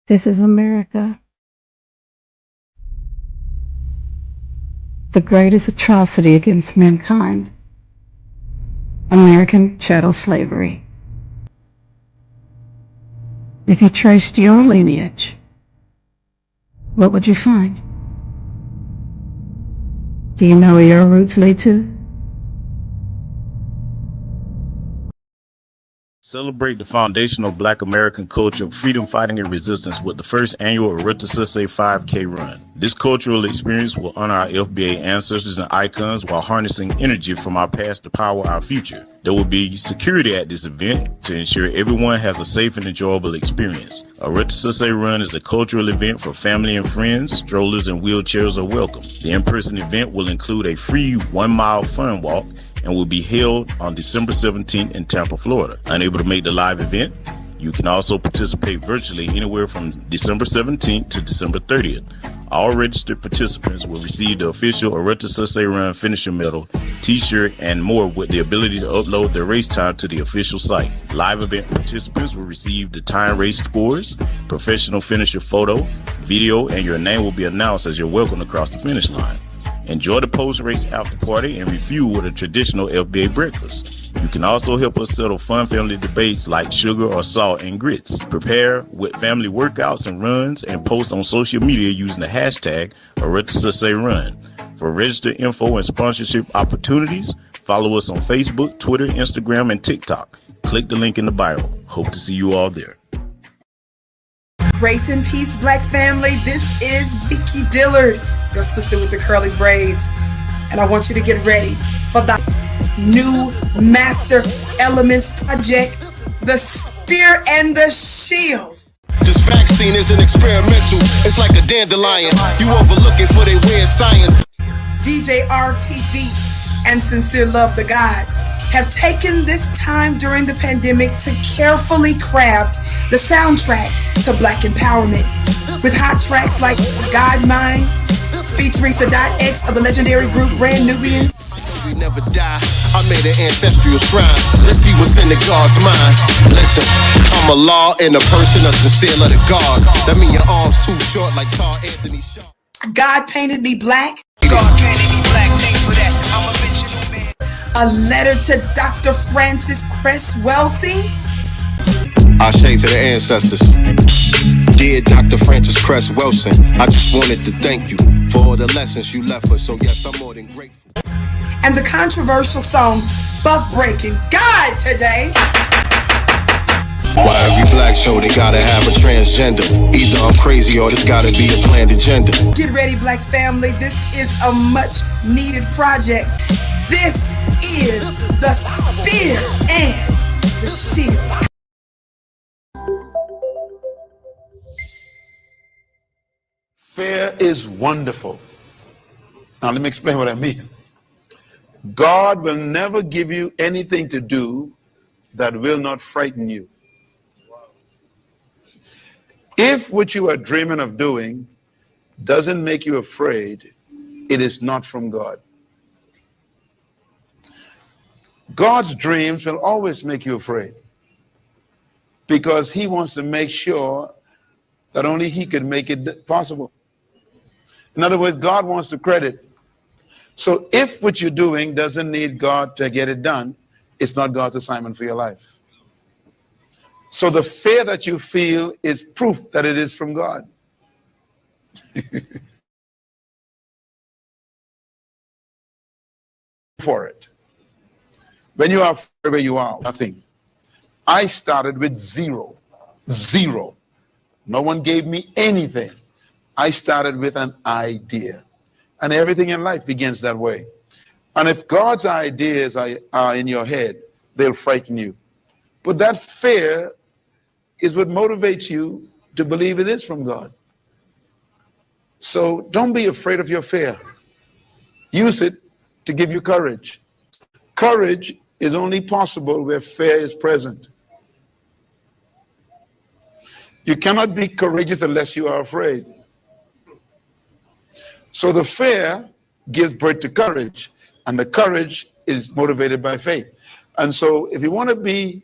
This is America. The greatest atrocity against mankind. American chattel slavery. If you traced your lineage, what would you find? Do you know where your roots lead to? Celebrate the foundational Black American culture of freedom fighting and resistance with the first annual Arethusa 5K run. This cultural experience will honor our FBA ancestors and icons while harnessing energy from our past to power our future. There will be security at this event to ensure everyone has a safe and enjoyable experience. Arethusa Run is a cultural event for family and friends. Strollers and wheelchairs are welcome. The in-person event will include a free 1-mile fun walk and will be held on December 17th in Tampa, Florida. Unable to make the live event? You can also participate virtually anywhere from December 17th to December 30th. All registered participants will receive the official Arethusa Run finisher medal, t-shirt, and more with the ability to upload their race time to the official site. Live event participants will receive the time race scores, professional finisher photo, video, and your name will be announced as you're welcomed across the finish line. Enjoy the post-race after party and refuel with a traditional FBA breakfast. You can also help us settle fun family debates like sugar or salt and grits. Prepare with family workouts and runs and post on social media using the hashtag ArethusaRun. For registered info and sponsorship opportunities, follow us on Facebook, Twitter, Instagram, and TikTok. Click the link in the bio. Hope to see you all there. Grace and peace, Black family. This is Vicky Dillard, your sister with the curly braids. And I want you to get ready for the new Master Elements project, The Spear and the Shield. This vaccine isn't experimental. It's like a dandelion. You overlooking for their weird science. DJ RP Beats and Sincere Love the God have taken this time during the pandemic to carefully craft the soundtrack to Black empowerment with hot tracks like God Mine, featuring Sadat X of the legendary group Brand Nubians. We never die. I made an ancestral shrine. Let's see what's in the God's mind. Listen, I'm a law and a person of sincere love to God. That mean your arms too short like Tar Anthony Shaw. God painted me black. God painted me black. Thanks for that. I'm a original man. A letter to Dr. Francis Cress Welsing. I say to the ancestors, dear Dr. Francis Cress Wilson, I just wanted to thank you for all the lessons you left us. So yes, I'm more than grateful. And the controversial song Buck Breaking God Today. Why every black show they gotta have a transgender? Either I'm crazy or there's gotta be a planned agenda. Get ready, Black family. This is a much needed project. This is The Spear and the Shield. Fear is wonderful. Now let me explain what I mean. God will never give you anything to do that will not frighten you. If what you are dreaming of doing doesn't make you afraid, it is not from God. God's dreams will always make you afraid because he wants to make sure that only he can make it possible. In other words, God wants the credit. So if what you're doing doesn't need God to get it done, it's not God's assignment for your life. So the fear that you feel is proof that it is from God. For it. When you are where you are, nothing. I started with zero. No one gave me anything. I started with an idea. And everything in life begins that way. And if God's ideas are in your head, they'll frighten you. But that fear is what motivates you to believe it is from God. So don't be afraid of your fear. Use it to give you courage. Courage is only possible where fear is present. You cannot be courageous unless you are afraid. So the fear gives birth to courage, and the courage is motivated by faith. And so if you want to be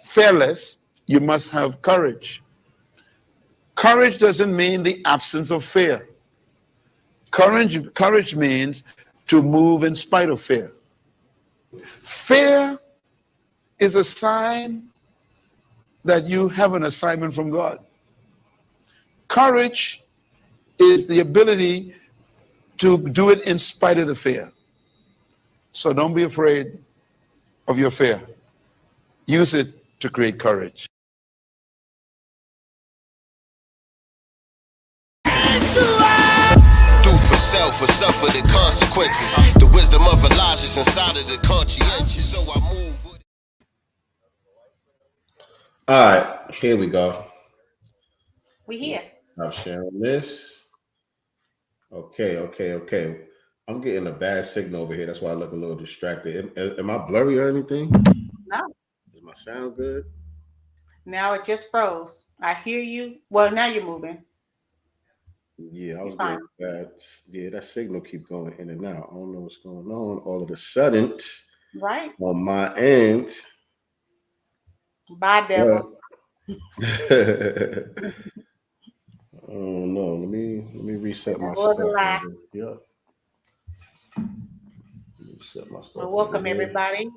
fearless, you must have courage. Courage doesn't mean the absence of fear. Courage means to move in spite of fear. Fear is a sign that you have an assignment from God. Courage is the ability to do it in spite of the fear. So don't be afraid of your fear. Use it to create courage. Do for self or suffer the consequences. The wisdom of Elijah's inside of the conscientious. So I move with it. All right, here we go. We here. I'm sharing this. Okay. I'm getting a bad signal over here. That's why I look a little distracted. Am I blurry or anything? No. Does my sound good? Now it just froze. I hear you. Well, now you're moving. Yeah, I was fine. getting bad. Yeah, that signal keep going in and out. I don't know what's going on. All of a sudden, Right. on my end. Bye, devil. Oh no, let me reset my Or stuff. the lie. Yeah. Reset my stuff. Well, welcome everybody.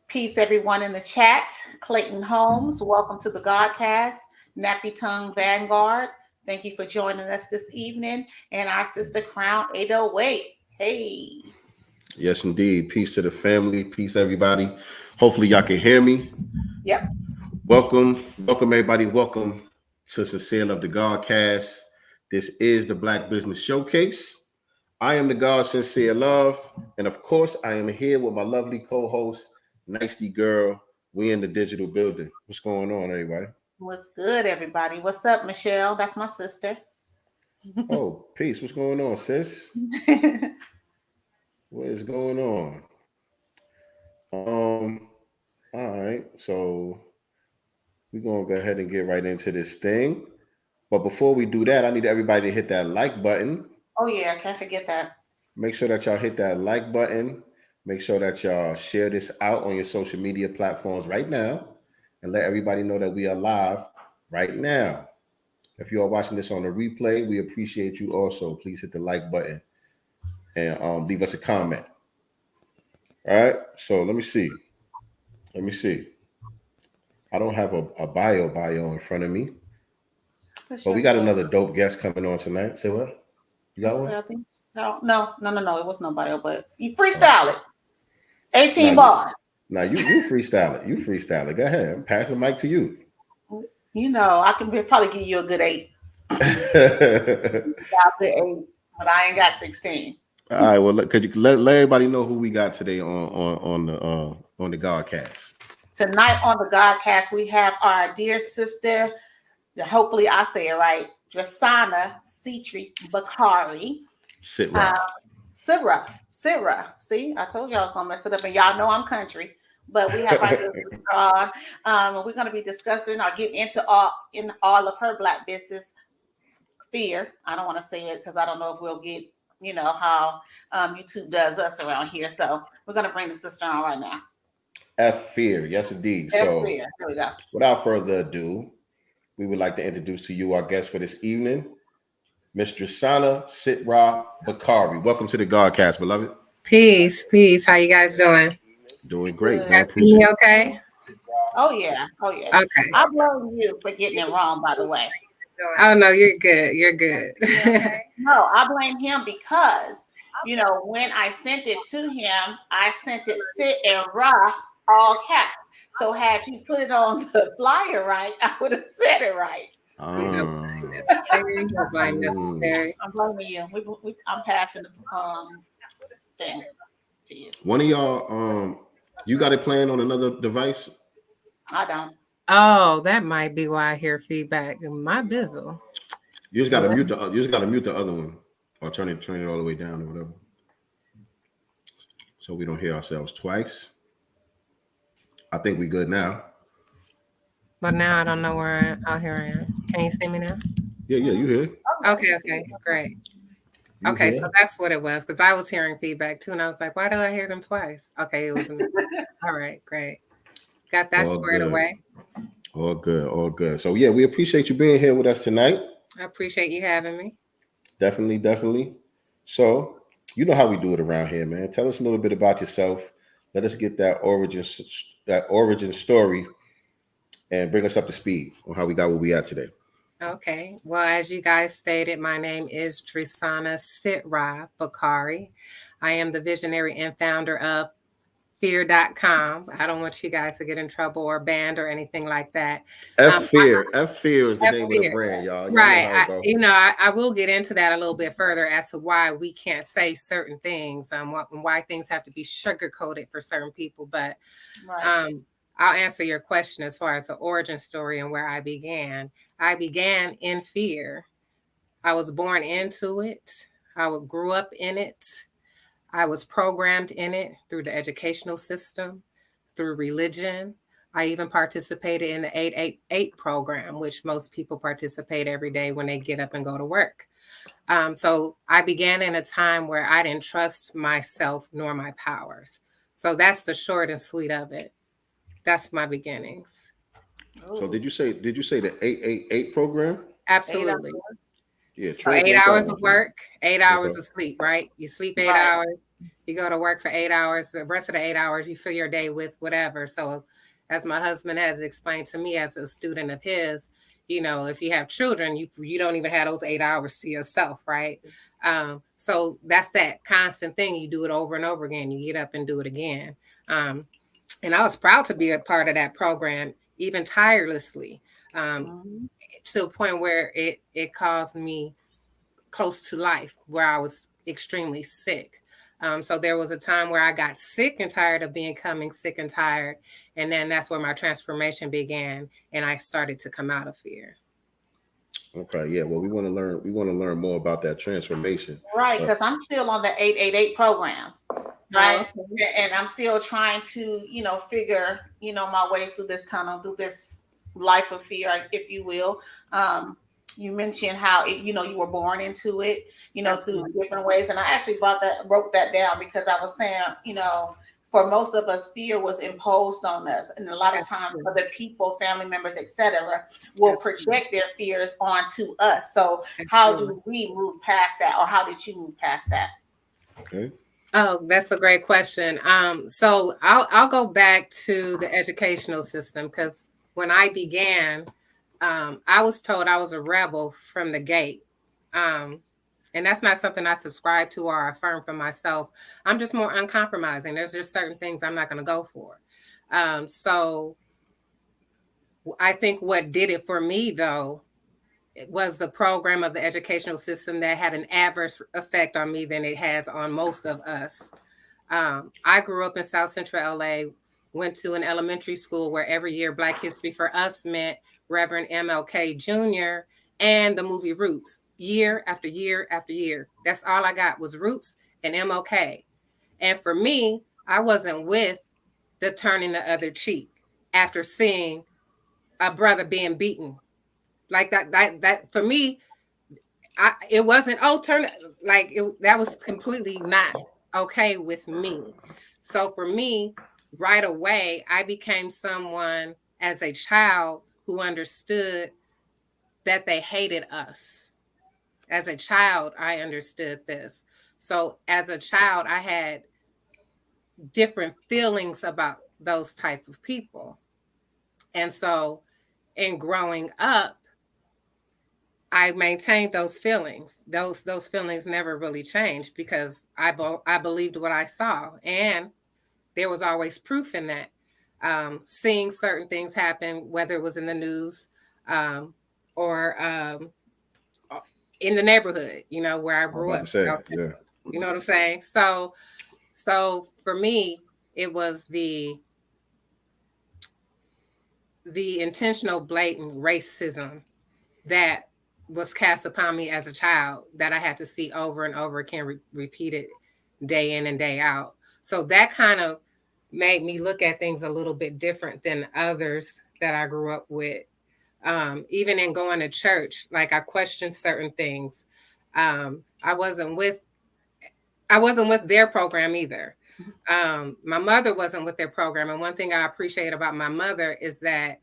Peace, everyone in the chat. Clayton Holmes, welcome to the Godcast. Nappy Tongue Vanguard, thank you for joining us this evening. And our sister Crown 808. Hey. Yes, indeed. Peace to the family. Peace, everybody. Hopefully, y'all can hear me. Yep. Welcome, everybody. Welcome to Sincere of the GodCast. This is the Black Business Showcase. I am the God Sincere Love, and of course, I am here with my lovely co-host, nyctegur. We in the digital building. What's going on, everybody? What's good, everybody? What's up, Michelle? That's my sister. Oh, peace. What's going on, sis? What is going on? All right. So we're gonna go ahead and get right into this thing. But before we do that, I need everybody to hit that like button. Oh yeah, can't forget that. Make sure that y'all hit that like button. Make sure that y'all share this out on your social media platforms right now and let everybody know that we are live right now. If you are watching this on the replay, we appreciate you also. Please hit the like button and leave us a comment. All right. So let me see. I don't have a bio in front of me. But we got another dope guest coming on tonight. Say what? You got one? No. It was no bio, but you freestyle it. 18 bars. Now you freestyle it. You freestyle it. Go ahead. I'm passing the mic to you. You know, I can probably give you a good 8. But I ain't got 16. All right. Well, could you let everybody know who we got today on the Godcast? Tonight on the Godcast, we have our dear sister. Hopefully, I say it right. Drisana, Sitra, Bakari. Sitra. See, I told you I was gonna mess it up, and y'all know I'm country. But we have our good sister. We're gonna be discussing or get into all of her Black business fear. I don't want to say it because I don't know if we'll get, how YouTube does us around here. So we're gonna bring the sister on right now. Fear, yes indeed. Fear. So There we go. Without further ado, we would like to introduce to you our guest for this evening, Miss Drisana Sitra Bakari. Welcome to the Godcast, beloved. Peace. How you guys doing? Doing great. You guys see me okay? Oh yeah. Okay. I blame you for getting it wrong, by the way. Oh no, you're good. No, I blame him because when I sent it to him, I sent it Sit and Ra all cap. So had you put it on the flyer right, I would have said it right. Necessary. I'm blaming you. I'm passing the thing to you. One of y'all, you got it playing on another device? I don't. Oh, that might be why I hear feedback in my bizzle. You just gotta mute the other one, or turn it all the way down or whatever, so we don't hear ourselves twice. I think we good now. But now I don't know where I am. Oh, here I am. Can you see me now? Yeah, you hear. Okay, great. Okay, so that's what it was, because I was hearing feedback too, and I was like, why do I hear them twice? Okay, it was me. All right, great. Got that squared away. All good. So yeah, we appreciate you being here with us tonight. I appreciate you having me. Definitely, definitely. So, you know how we do it around here, man. Tell us a little bit about yourself. Let us get that origin story, and bring us up to speed on how we got where we at today. Okay. Well, as you guys stated, my name is Drisana Sitra Bakari. I am the visionary and founder of fear.com. I don't want you guys to get in trouble or banned or anything like that. F Fear is the F name of the Fear. brand, y'all. Y'all know Right. how it go. I will get into that a little bit further as to why we can't say certain things, why things have to be sugar coated for certain people. But Right. I'll answer your question as far as the origin story and where I began. I began in fear. I was born into it. I grew up in it. I was programmed in it through the educational system, through religion. I even participated in the 888 program, which most people participate every day when they get up and go to work. So I began in a time where I didn't trust myself nor my powers. So that's the short and sweet of it. That's my beginnings. So did you say the 888 program? Absolutely. Yeah, So 8 hours of work, 8 hours Okay. of sleep, right? You sleep 8 Right. hours, you go to work for 8 hours. The rest of the 8 hours, you fill your day with whatever. So as my husband has explained to me as a student of his, if you have children, you don't even have those 8 hours to yourself, right? So that's that constant thing. You do it over and over again. You get up and do it again. And I was proud to be a part of that program, even tirelessly, to a point where it caused me close to life, where I was extremely sick. So there was a time where I got sick and tired of becoming sick and tired. And then that's where my transformation began. And I started to come out of fear. Okay, yeah. Well, we want to learn more about that transformation. Right, because I'm still on the 888 program. Right. And I'm still trying to, figure, my ways through this tunnel, through this life of fear, if you will. You mentioned how you were born into it, through different ways. And I actually wrote that down because I was saying, for most of us, fear was imposed on us. And a lot of times other people, family members, etc., will project their fears onto us. So how do we move past that? Or how did you move past that? Okay. Oh, that's a great question. So I'll go back to the educational system, because when I began, I was told I was a rebel from the gate. And that's not something I subscribe to or affirm for myself. I'm just more uncompromising. There's just certain things I'm not going to go for. So I think what did it for me, though, it was the program of the educational system that had an adverse effect on me than it has on most of us. I grew up in South Central LA, went to an elementary school where every year Black History for us meant Reverend MLK Jr. and the movie Roots, year after year after year. That's all I got was Roots and MLK. And for me, I wasn't with the turning the other cheek after seeing a brother being beaten. Like that for me, it wasn't, that was completely not okay with me. So for me, right away, I became someone as a child who understood that they hated us. As a child, I understood this. So as a child, I had different feelings about those type of people. And so in growing up, I maintained those feelings. Those feelings never really changed because I believed what I saw, and there was always proof in that. Seeing certain things happen, whether it was in the news or in the neighborhood, where I grew up. Yeah. You know what I'm saying? So for me, it was the intentional, blatant racism that was cast upon me as a child that I had to see over and over again, repeated day in and day out. So that kind of made me look at things a little bit different than others that I grew up with. Even in going to church, like I questioned certain things. I wasn't with their program either. My mother wasn't with their program. And one thing I appreciate about my mother is that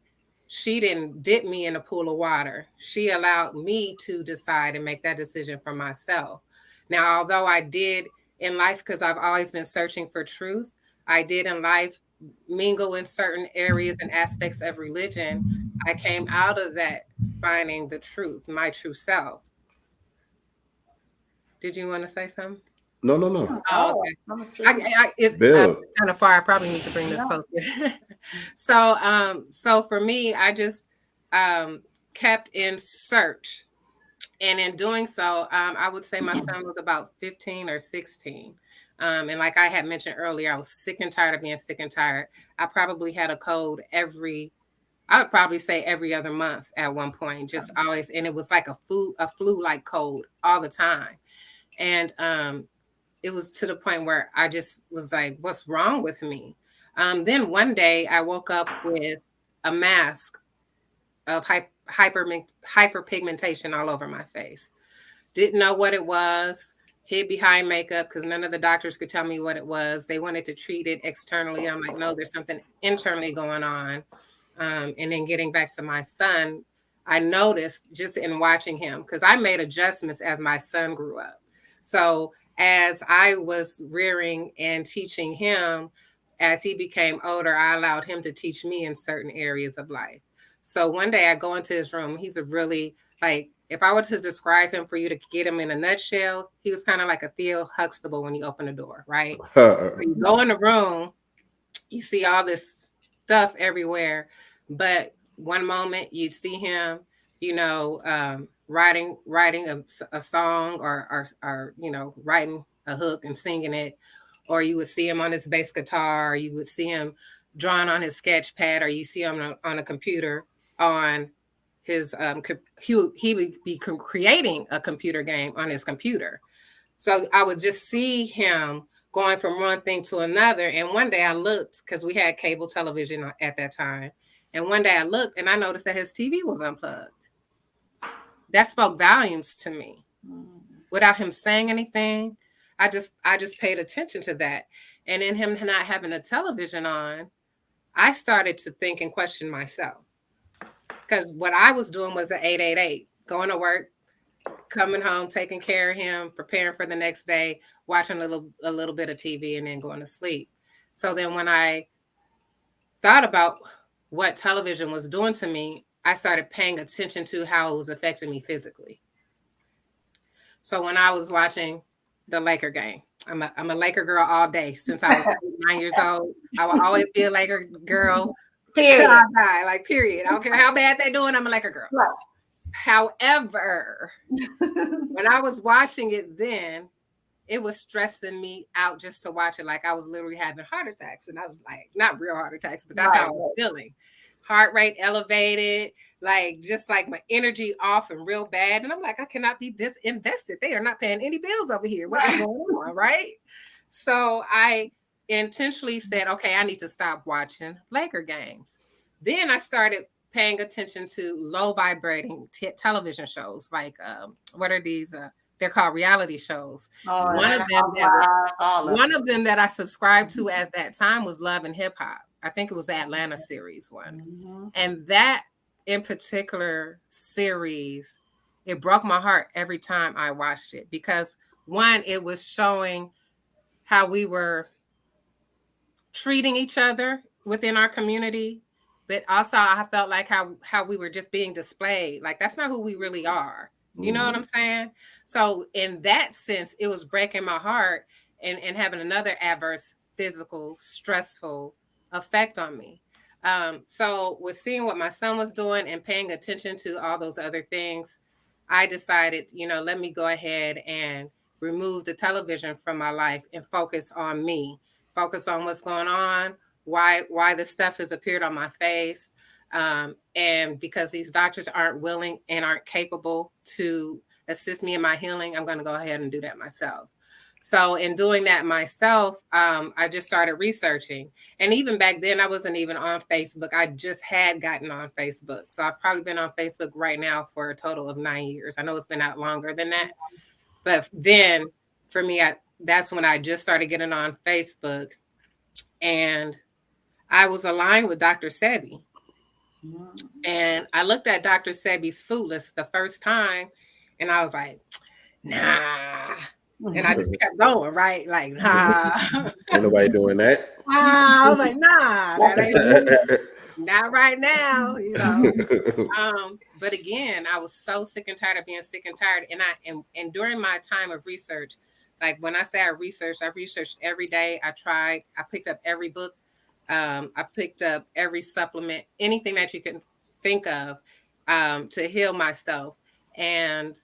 she didn't dip me in a pool of water. She allowed me to decide and make that decision for myself. Now, although I did in life, because I've always been searching for truth, I did in life mingle in certain areas and aspects of religion. I came out of that finding the truth, my true self. Did you want to say something? No. Oh, okay. It's Bill. kind of far. I probably need to bring this closer. So for me, I just kept in search, and in doing so, I would say my son was about 15 or 16. And like I had mentioned earlier, I was sick and tired of being sick and tired. I probably had a cold I would probably say every other month at one point, just always, and it was like a flu-like cold all the time. And it was to the point where I just was like, what's wrong with me? Then one day I woke up with a mask of hyperpigmentation all over my face. Didn't know what it was, hid behind makeup because none of the doctors could tell me what it was. They wanted to treat it externally. I'm like, no, there's something internally going on. And then getting back to my son, I noticed just in watching him, because I made adjustments as my son grew up. So as I was rearing and teaching him, as he became older, I allowed him to teach me in certain areas of life. So one day I go into his room. He's a really, like, if I were to describe him for you to get him in a nutshell, he was kind of like a Theo Huxtable when you open the door, right? You go in the room, you see all this stuff everywhere. But one moment you see him, writing a song or writing a hook and singing it, or you would see him on his bass guitar, or you would see him drawing on his sketch pad, or you see him on a computer on his he would be creating a computer game on his computer. So I would just see him going from one thing to another. And one day I looked, because we had cable television at that time. And one day I looked and I noticed that his TV was unplugged. That spoke volumes to me. Without him saying anything, I just paid attention to that. And in him not having a television on, I started to think and question myself. Because what I was doing was an 888, going to work, coming home, taking care of him, preparing for the next day, watching a little bit of TV, and then going to sleep. So then when I thought about what television was doing to me, I started paying attention to how it was affecting me physically. So when I was watching the Laker game, I'm a Laker girl all day since I was 9 years old. I will always be a Laker girl. Period. Period. I don't care how bad they're doing, I'm a Laker girl. Right. However, when I was watching it then, it was stressing me out just to watch it. Like I was literally having heart attacks. And I was like, not real heart attacks, but that's how I was feeling. Heart rate elevated, just like my energy off and real bad. And I'm like, I cannot be this invested. They are not paying any bills over here. What is going on, right? So I intentionally said, okay, I need to stop watching Laker games. Then I started paying attention to low vibrating television shows. What are these? They're called reality shows. One of them that I subscribed to at that time was Love and Hip Hop. I think it was the Atlanta series one. Mm-hmm. And that in particular series, it broke my heart every time I watched it, because one, it was showing how we were treating each other within our community, but also I felt like how we were just being displayed. Like that's not who we really are. You know what I'm saying? So in that sense, it was breaking my heart and having another adverse physical, stressful effect on me. So with seeing what my son was doing and paying attention to all those other things, I decided, let me go ahead and remove the television from my life and focus on me, focus on what's going on, why this stuff has appeared on my face. And because these doctors aren't willing and aren't capable to assist me in my healing, I'm going to go ahead and do that myself. So in doing that myself, I just started researching. And even back then, I wasn't even on Facebook. I just had gotten on Facebook. So I've probably been on Facebook right now for a total of 9 years. I know it's been out longer than that. But then for me, that's when I just started getting on Facebook. And I was aligned with Dr. Sebi. And I looked at Dr. Sebi's food list the first time, and I was like, nah. And I just kept going, right? Like, nah. Ain't nobody doing that. I was like, nah, that ain't not right now, you know. But again, I was so sick and tired of being sick and tired. And during my time of research, like when I say I researched every day. I picked up every book. I picked up every supplement, anything that you can think of to heal myself. And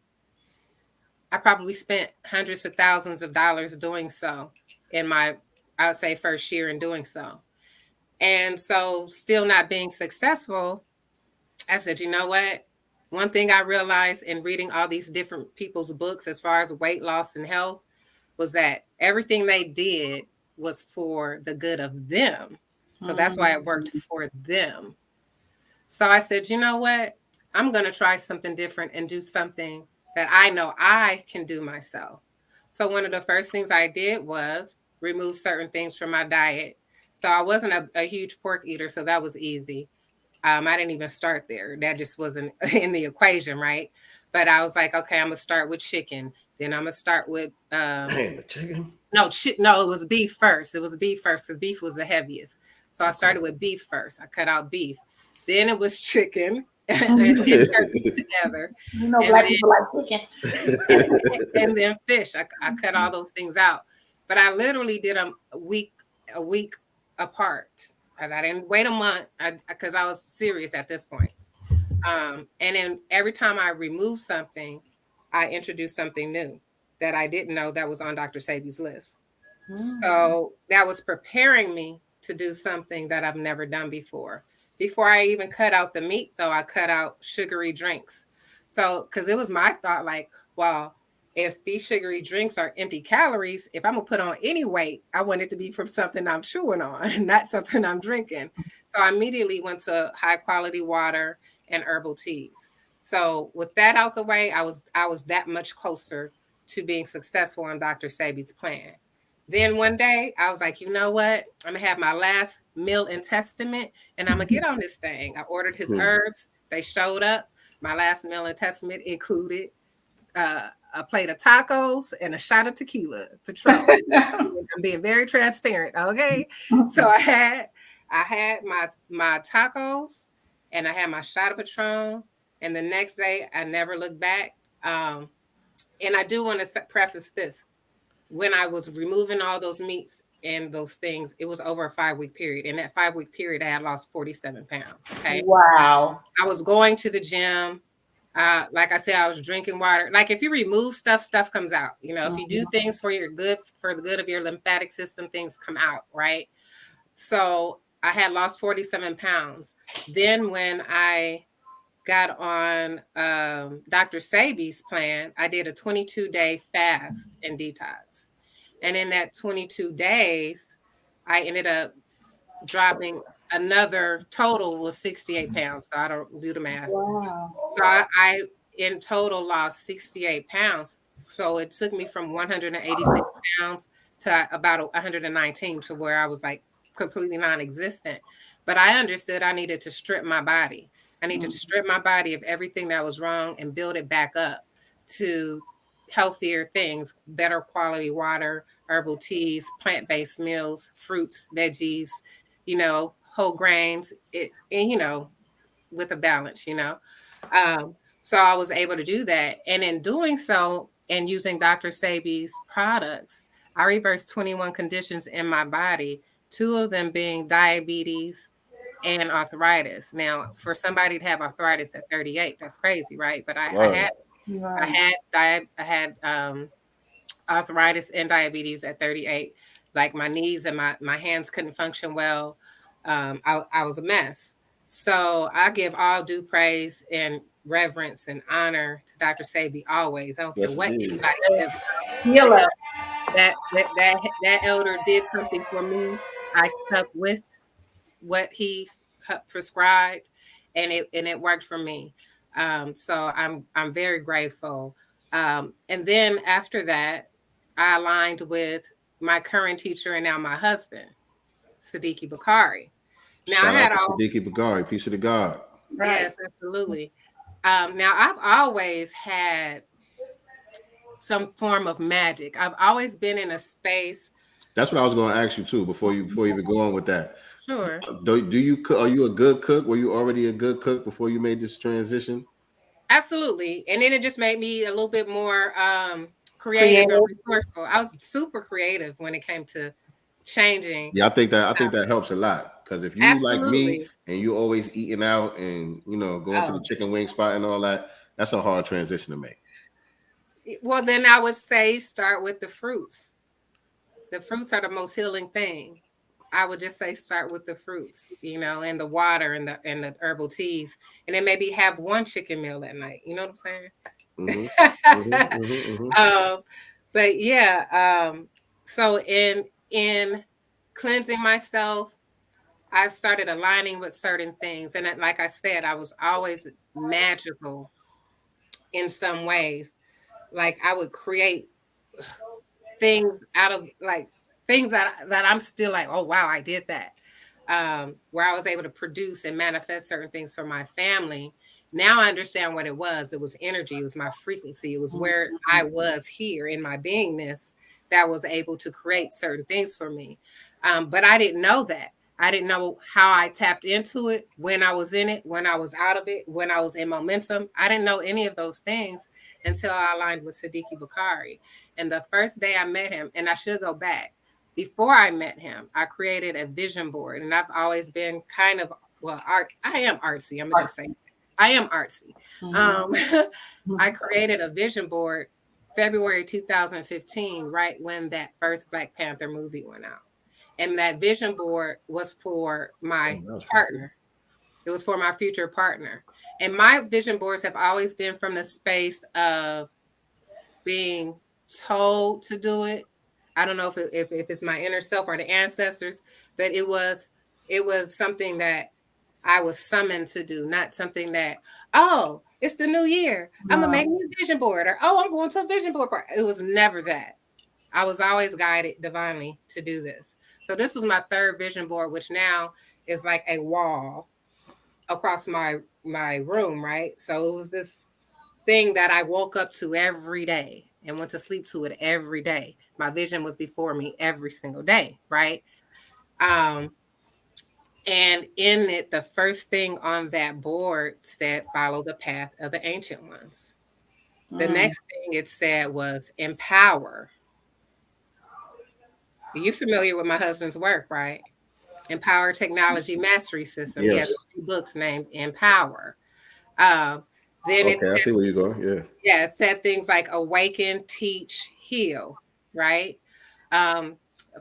I probably spent hundreds of thousands of dollars doing so in my, I would say, first year in doing so. And so still not being successful, I said, you know what? One thing I realized in reading all these different people's books as far as weight loss and health was that everything they did was for the good of them. So that's why it worked for them. So I said, you know what? I'm going to try something different and do something that I know I can do myself. So one of the first things I did was remove certain things from my diet. So I wasn't a huge pork eater, so that was easy. I didn't even start there. That just wasn't in the equation, right? But I was like, okay, I'm gonna start with chicken. Then I'm gonna start with chicken. No, it was beef first. It was beef first because beef was the heaviest. So I started with beef first. I cut out beef. Then it was chicken. And together. You know, black people like chicken. And then fish. I cut all those things out. But I literally did them a week apart. I didn't wait a month because I was serious at this point. And then every time I removed something, I introduced something new that I didn't know that was on Dr. Sebi's list. So that was preparing me to do something that I've never done before. Before I even cut out the meat, though, I cut out sugary drinks. So, because it was my thought, like, well, if these sugary drinks are empty calories, if I'm going to put on any weight, I want it to be from something I'm chewing on, not something I'm drinking. So I immediately went to high quality water and herbal teas. So with that out the way, I was that much closer to being successful on Dr. Sebi's plan. Then one day I was like, you know what? I'm gonna have my last meal and testament and I'm gonna get on this thing. I ordered his herbs. They showed up. My last meal and testament included a plate of tacos and a shot of tequila, Patron. I'm being very transparent. Okay. So I had my tacos and I had my shot of Patron. And the next day I never looked back. And I do want to preface this. When I was removing all those meats and those things, it was over a 5-week period. In that 5-week period, I had lost 47 pounds. Okay. Wow. I was going to the gym. Like I said, I was drinking water. Like if you remove stuff comes out. You know, if you do things for the good of your lymphatic system, things come out, right? So I had lost 47 pounds. Then when I got on Dr. Sebi's plan, I did a 22-day fast and detox. And in that 22 days, I ended up dropping another total was 68 pounds. So I don't do the math. Wow. So I in total lost 68 pounds. So it took me from 186 pounds to about 119 to where I was like completely non-existent. But I understood I needed to strip my body. I needed to strip my body of everything that was wrong and build it back up to healthier things, better quality water, herbal teas, plant-based meals, fruits, veggies, you know, whole grains, and, you know, with a balance, you know. So I was able to do that. And in doing so and using Dr. Sebi's products, I reversed 21 conditions in my body, 2 of them being diabetes and arthritis. Now, for somebody to have arthritis at 38, that's crazy, right? But I had arthritis and diabetes at 38. Like my knees and my hands couldn't function well. I was a mess. So I give all due praise and reverence and honor to Dr. Sebi always. I don't care what anybody says. Healer. That elder did something for me. I stuck with what he prescribed, and it worked for me. So I'm very grateful. And then after that, I aligned with my current teacher and now my husband, Siddiqui Bakari. Now Shout I had out to all Siddiqui Bakari, piece of the God. Right. Yes, absolutely. Now I've always had some form of magic. I've always been in a space. That's what I was going to ask you too before you even go on with that. Sure. Do you cook? Are you a good cook? Were you already a good cook before you made this transition? Absolutely. And then it just made me a little bit more creative and Creative. resourceful. I was super creative when it came to changing. Yeah, I think that helps a lot because if you like me Absolutely. and you always eating out and going to the Oh, chicken wing spot and all that, that's a hard transition to make. well, then I would say start with the fruits. The fruits are the most healing thing. I would just say start with the fruits, and the water and the herbal teas, and then maybe have one chicken meal at night. You know what I'm saying? um, but yeah, so in cleansing myself, I've started aligning with certain things, and like I said, I was always magical in some ways. Like I would create things out of like things that I'm still like, oh wow, I did that. Where I was able to produce and manifest certain things for my family. Now I understand what it was. It was energy, it was my frequency, it was where I was here in my beingness that was able to create certain things for me. But I didn't know that. I didn't know how I tapped into it, when I was in it, when I was out of it, when I was in momentum. I didn't know any of those things until I aligned with Siddiqui Bakari. And the first day I met him, and I should go back, before I met him, I created a vision board. And I've always been kind of, I am artsy. I'm going to just say, I am artsy. I created a vision board February 2015, right when that first Black Panther movie went out. And that vision board was for my partner. It was for my future partner. And my vision boards have always been from the space of being told to do it. I don't know if it's my inner self or the ancestors, but it was something that I was summoned to do, not something that, oh, it's the new year, I'm gonna make a new vision board, or oh, I'm going to a vision board party. It was never that. I was always guided divinely to do this. So this was my third vision board, which now is like a wall across my room, right? So it was this thing that I woke up to every day and went to sleep to it every day. My vision was before me every single day, right? And in it, the first thing on that board said, follow the path of the ancient ones. The next thing it said was empower. You're familiar with my husband's work, right? Empower Technology Mastery System. He has 3 books named Empower. Then okay, I see where you're going. Yeah. Yeah, it said things like awaken, teach, heal, right?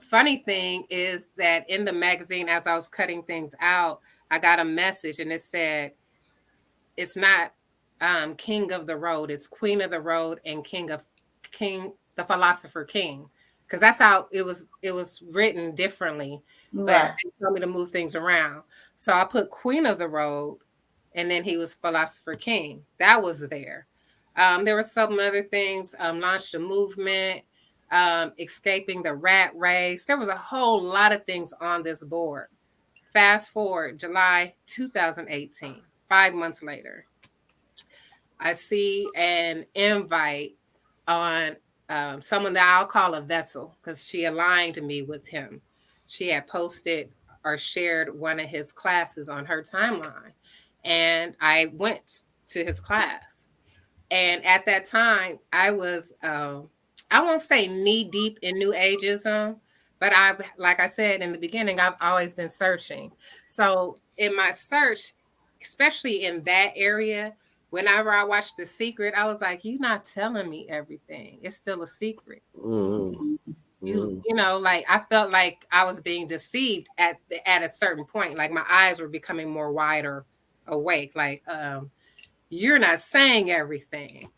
Funny thing is that in the magazine, as I was cutting things out, I got a message and it said, it's not king of the road, it's queen of the road and king, the philosopher king. Because that's how it was written differently, but they told me to move things around. So I put queen of the road, and then he was philosopher king. That was there. There were some other things, launched a movement, escaping the rat race. There was a whole lot of things on this board. Fast forward, July 2018, 5 months later, I see an invite on someone that I'll call a vessel because she aligned me with him. She had posted or shared one of his classes on her timeline, and I went to his class. And at that time, I was, I won't say knee deep in New Ageism, but like I said in the beginning, I've always been searching. So in my search, especially in that area, whenever I watched The Secret, I was like, you're not telling me everything. It's still a secret. Like I felt like I was being deceived at a certain point. Like my eyes were becoming more wider awake. Like, you're not saying everything.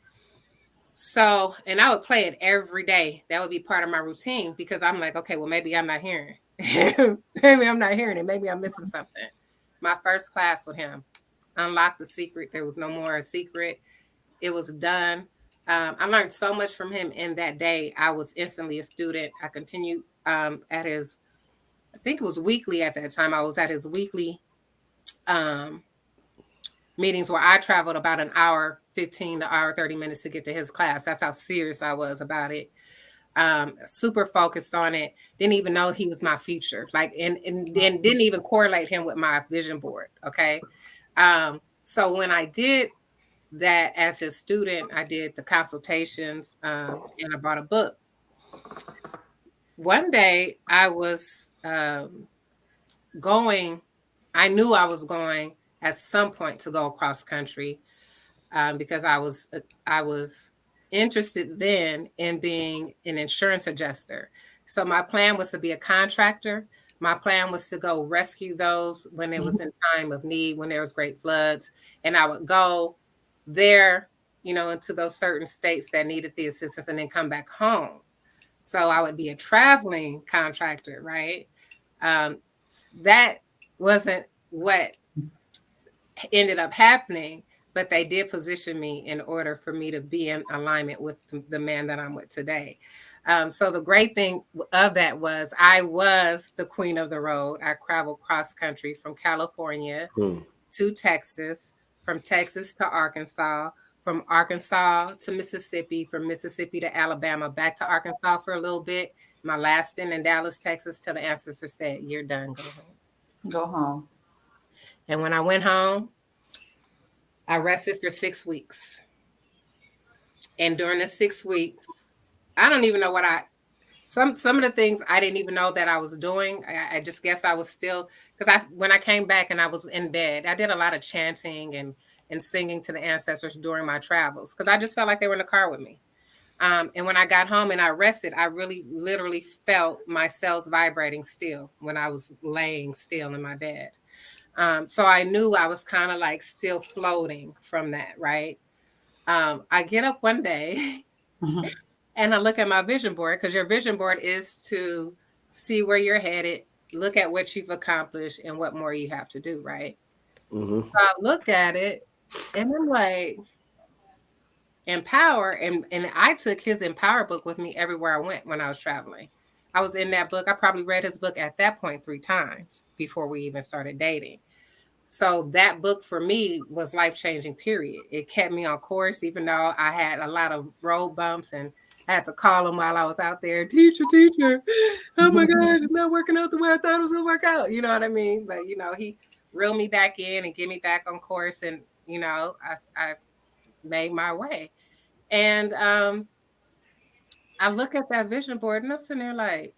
So, and I would play it every day. That would be part of my routine because I'm like, okay, well, maybe I'm not hearing. Maybe I'm not hearing it. Maybe I'm missing something. My first class with him, unlocked the secret. There was no more a secret. It was done. I learned so much from him in that day. I was instantly a student. I continued at his, I think it was weekly at that time. I was at his weekly meetings where I traveled about an hour 15 to hour 30 minutes to get to his class. That's how serious I was about it. Super focused on it. Didn't even know he was my future. Like, and then didn't even correlate him with my vision board. Okay. So when I did that as his student, I did the consultations, and I bought a book. One day I was going, I knew I was going at some point to go across country, because I was interested then in being an insurance adjuster. So my plan was to be a contractor. My plan was to go rescue those when it was in time of need, when there was great floods. And I would go there, into those certain states that needed the assistance and then come back home. So I would be a traveling contractor, right? That wasn't what ended up happening, but they did position me in order for me to be in alignment with the man that I'm with today. So the great thing of that was I was the queen of the road. I traveled cross country from California to Texas, from Texas to Arkansas, from Arkansas to Mississippi, from Mississippi to Alabama, back to Arkansas for a little bit. My last stint in Dallas, Texas, till the ancestor said, "You're done, go home." Go home. And when I went home, I rested for 6 weeks. And during the 6 weeks, I don't even know what some of the things I didn't even know that I was doing. I just guess I was still, because when I came back and I was in bed, I did a lot of chanting and singing to the ancestors during my travels, because I just felt like they were in the car with me. And when I got home and I rested, I really literally felt my cells vibrating still when I was laying still in my bed. So I knew I was kind of like still floating from that, right? I get up one day and I look at my vision board, because your vision board is to see where you're headed, look at what you've accomplished and what more you have to do, right? So I look at it and I'm like, empower. And I took his empower book with me everywhere I went when I was traveling. I was in that book. I probably read his book at that point 3 times before we even started dating. So that book for me was life-changing, period. It kept me on course, even though I had a lot of road bumps and I had to call him while I was out there. Teacher, oh my God, it's not working out the way I thought it was gonna work out. You know what I mean? But he reeled me back in and get me back on course, and I made my way. And I look at that vision board and I'm sitting there like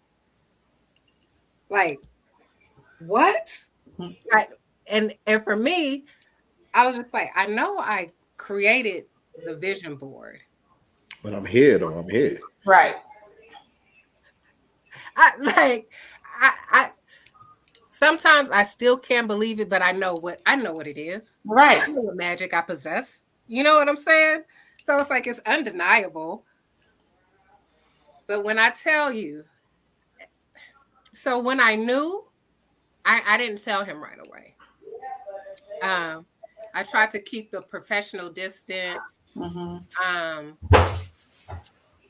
what? And for me, I was just like, I know I created the vision board, but I'm here though. I'm here. Right. I sometimes I still can't believe it, but I know what it is. Right. I know what magic I possess. You know what I'm saying? So it's like, it's undeniable. But when I tell you, so when I knew, I didn't tell him right away. I tried to keep the professional distance,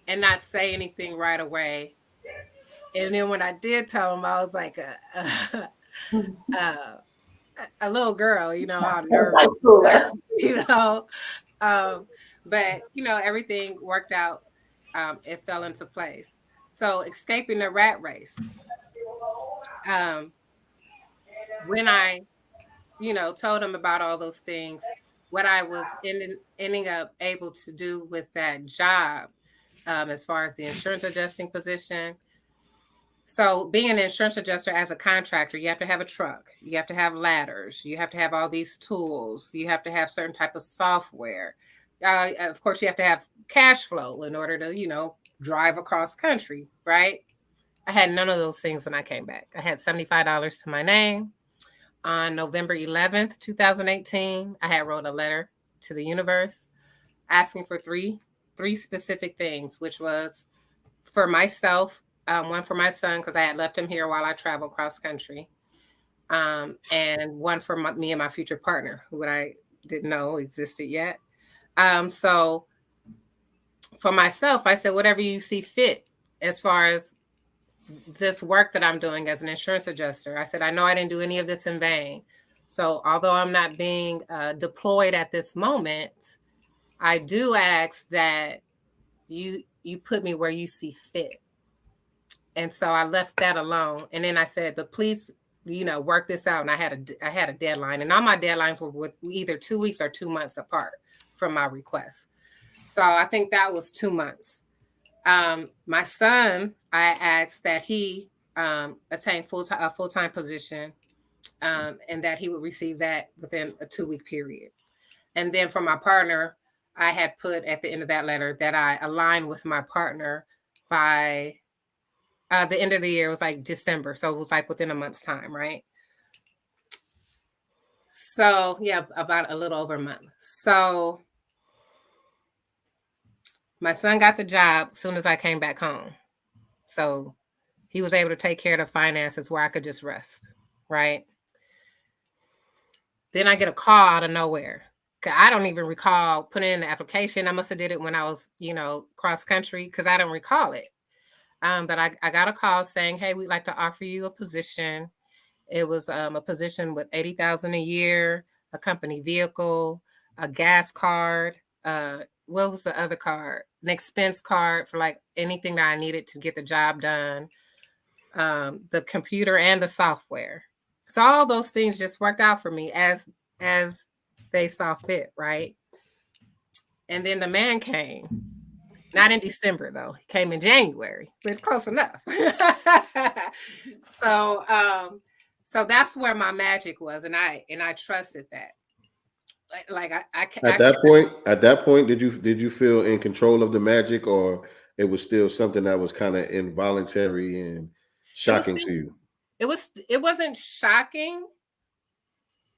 and not say anything right away. And then when I did tell him, I was like a little girl, how nervous, but everything worked out. It fell into place. So escaping the rat race. When I, told him about all those things, what I was ending up able to do with that job, as far as the insurance adjusting position. So being an insurance adjuster as a contractor, you have to have a truck, you have to have ladders, you have to have all these tools, you have to have certain type of software. Of course, you have to have cash flow in order to, drive across country, right? I had none of those things when I came back. I had $75 to my name. On November 11th, 2018, I had wrote a letter to the universe asking for three specific things, which was for myself, one for my son, because I had left him here while I traveled cross country, and one for me and my future partner, who I didn't know existed yet. So for myself, I said, whatever you see fit as far as this work that I'm doing as an insurance adjuster. I said, I know I didn't do any of this in vain. So although I'm not being deployed at this moment, I do ask that you put me where you see fit. And so I left that alone. And then I said, but please, work this out. And I had a deadline, and all my deadlines were with either 2 weeks or 2 months apart from my request. So I think that was 2 months. My son, I asked that he attain a full-time position, and that he would receive that within a 2-week period. And then for my partner, I had put at the end of that letter that I aligned with my partner by the end of the year. It was like December. So it was like within a month's time, right? So yeah, about a little over a month. So my son got the job as soon as I came back home. So he was able to take care of the finances where I could just rest, right? Then I get a call out of nowhere. I don't even recall putting in the application. I must have did it when I was, cross country, because I don't recall it. But I got a call saying, hey, we'd like to offer you a position. It was a position with $80,000 a year, a company vehicle, a gas card. What was the other card? An expense card for like anything that I needed to get the job done. The computer and the software. So all those things just worked out for me as they saw fit, right? And then the man came. Not in December, though. He came in January, but it's close enough. So that's where my magic was, and I trusted that. At that point, did you feel in control of the magic, or it was still something that was kind of involuntary and shocking to you? It wasn't shocking.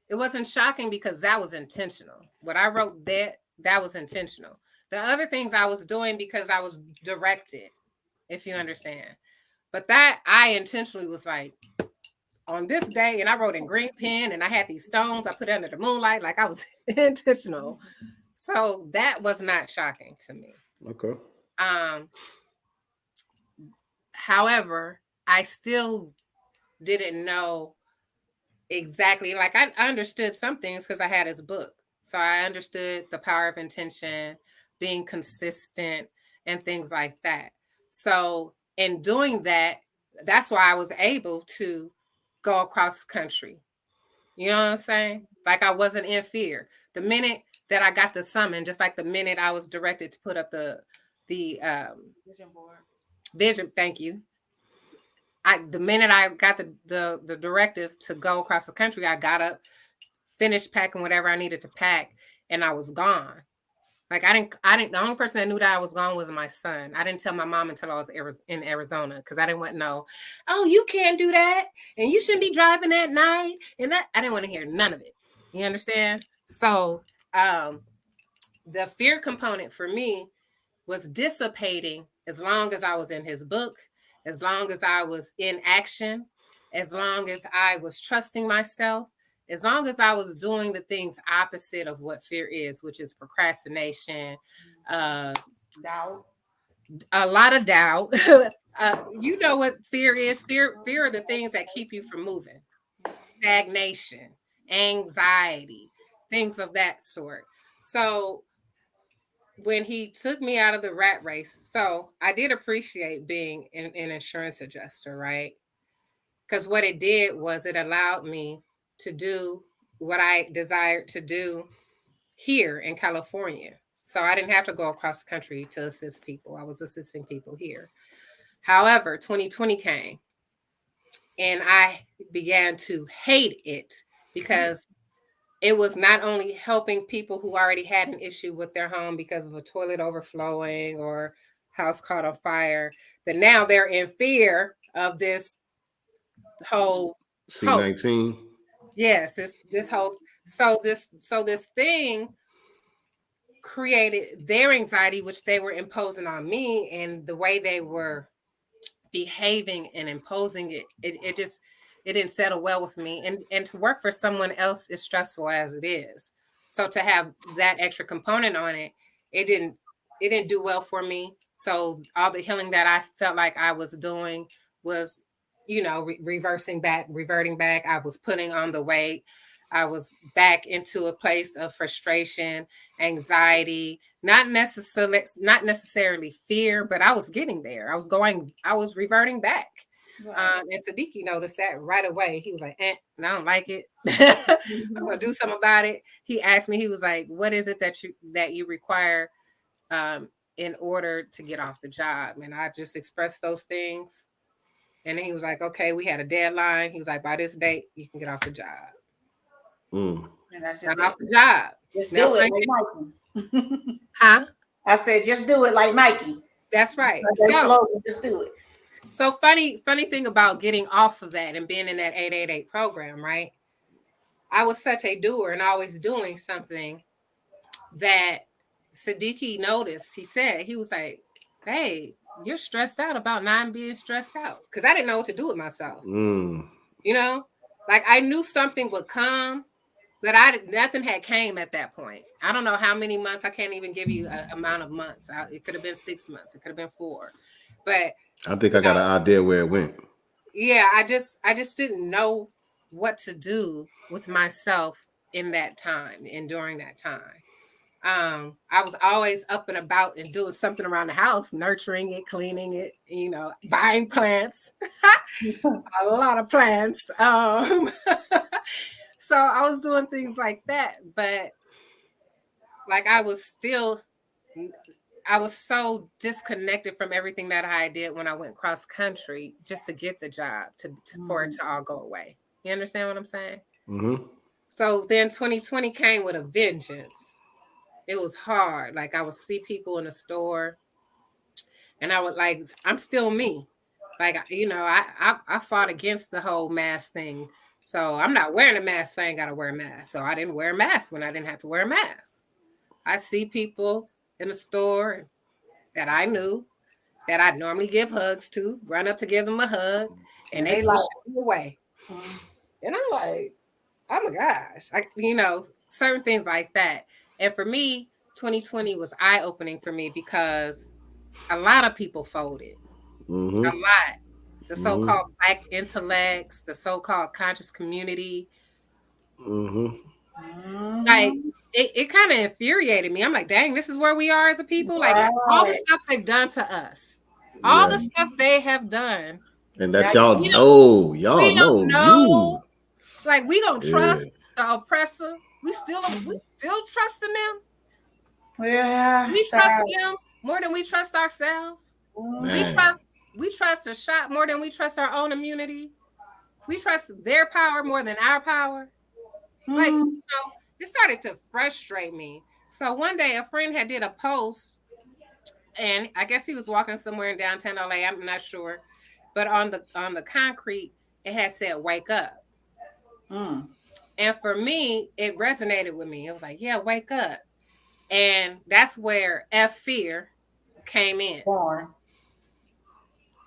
It wasn't shocking because that was intentional. What I wrote that was intentional. The other things I was doing because I was directed, if you understand. But that I intentionally was like, on this day, and I wrote in green pen, and I had these stones I put under the moonlight, like I was intentional. So that was not shocking to me. Okay. However, I still didn't know exactly. Like I understood some things because I had his book. So I understood the power of intention, being consistent, and things like that. So in doing that, that's why I was able to go across the country. You know what I'm saying? Like I wasn't in fear. The minute that I got the summon, just like the minute I was directed to put up the Vision board. Vision, thank you. The minute I got the directive to go across the country, I got up, finished packing whatever I needed to pack, and I was gone. Like I didn't. The only person that knew that I was gone was my son. I didn't tell my mom until I was in Arizona because I didn't want to know. Oh, you can't do that, and you shouldn't be driving at night, and that I didn't want to hear none of it. You understand? So, the fear component for me was dissipating as long as I was in his book, as long as I was in action, as long as I was trusting myself. As long as I was doing the things opposite of what fear is, which is procrastination, doubt, a lot of doubt. You know what fear is? Fear are the things that keep you from moving. Stagnation, anxiety, things of that sort. So when he took me out of the rat race, so I did appreciate being an insurance adjuster, right? Because what it did was it allowed me to do what I desired to do here in California. So I didn't have to go across the country to assist people. I was assisting people here. However, 2020 came and I began to hate it because it was not only helping people who already had an issue with their home because of a toilet overflowing or house caught on fire, but now they're in fear of this whole C-19. Yes, this whole so this thing created their anxiety, which they were imposing on me, and the way they were behaving and imposing it just didn't settle well with me. And to work for someone else is stressful as it is. So to have that extra component on it, it didn't do well for me. So all the healing that I felt like I was doing was reverting back. I was putting on the weight. I was back into a place of frustration, anxiety, not necessarily fear, but I was getting there. I was reverting back. Right. And Siddiqui noticed that right away. He was like, I don't like it. I'm gonna do something about it. He asked me, he was like, what is it that you require in order to get off the job? And I just expressed those things. And then he was like, okay, we had a deadline. He was like, by this date, you can get off the job. Mm. And that's just off the job. Just Now, do it like Nike. Huh? I said, just do it like Nike. That's right. Like that slogan, just do it. So funny thing about getting off of that and being in that 888 program, right? I was such a doer and always doing something that Siddiqui noticed. He was like, hey, you're stressed out about not being stressed out. Because I didn't know what to do with myself. Mm. You know, like I knew something would come, but nothing had came at that point. I don't know how many months. I can't even give you an amount of months. It could have been 6 months. It could have been 4. But I think I got an idea where it went. Yeah, I just didn't know what to do with myself in that time and during that time. I was always up and about and doing something around the house, nurturing it, cleaning it, buying plants, a lot of plants. So I was doing things like that, but like I was so disconnected from everything that I did when I went cross country just to get the job for it to all go away. You understand what I'm saying? Mm-hmm. So then 2020 came with a vengeance. It was hard. Like I would see people in the store and I would like, I'm still me. Like, I fought against the whole mask thing. So I'm not wearing a mask if I ain't got to wear a mask. So I didn't wear a mask when I didn't have to wear a mask. I see people in the store that I knew that I'd normally give hugs to, run up to give them a hug, and they push me away. And I'm like, oh my gosh, certain things like that. And for me, 2020 was eye-opening for me because a lot of people folded. Mm-hmm. A lot. The so-called Black intellects, the so-called conscious community. Mm-hmm. Like, it kind of infuriated me. I'm like, dang, this is where we are as a people. Like all the stuff they've done to us, all the stuff they have done, and that y'all know, we don't know. Like we don't trust the oppressor. We still trusting them. Yeah, we trust them more than we trust ourselves. Man. We trust a shot more than we trust our own immunity. We trust their power more than our power. Like, it started to frustrate me. So one day a friend had did a post and I guess he was walking somewhere in downtown LA. I'm not sure. But on the concrete, it had said, wake up. And for me, it resonated with me. It was like, yeah, wake up. And that's where fear came in.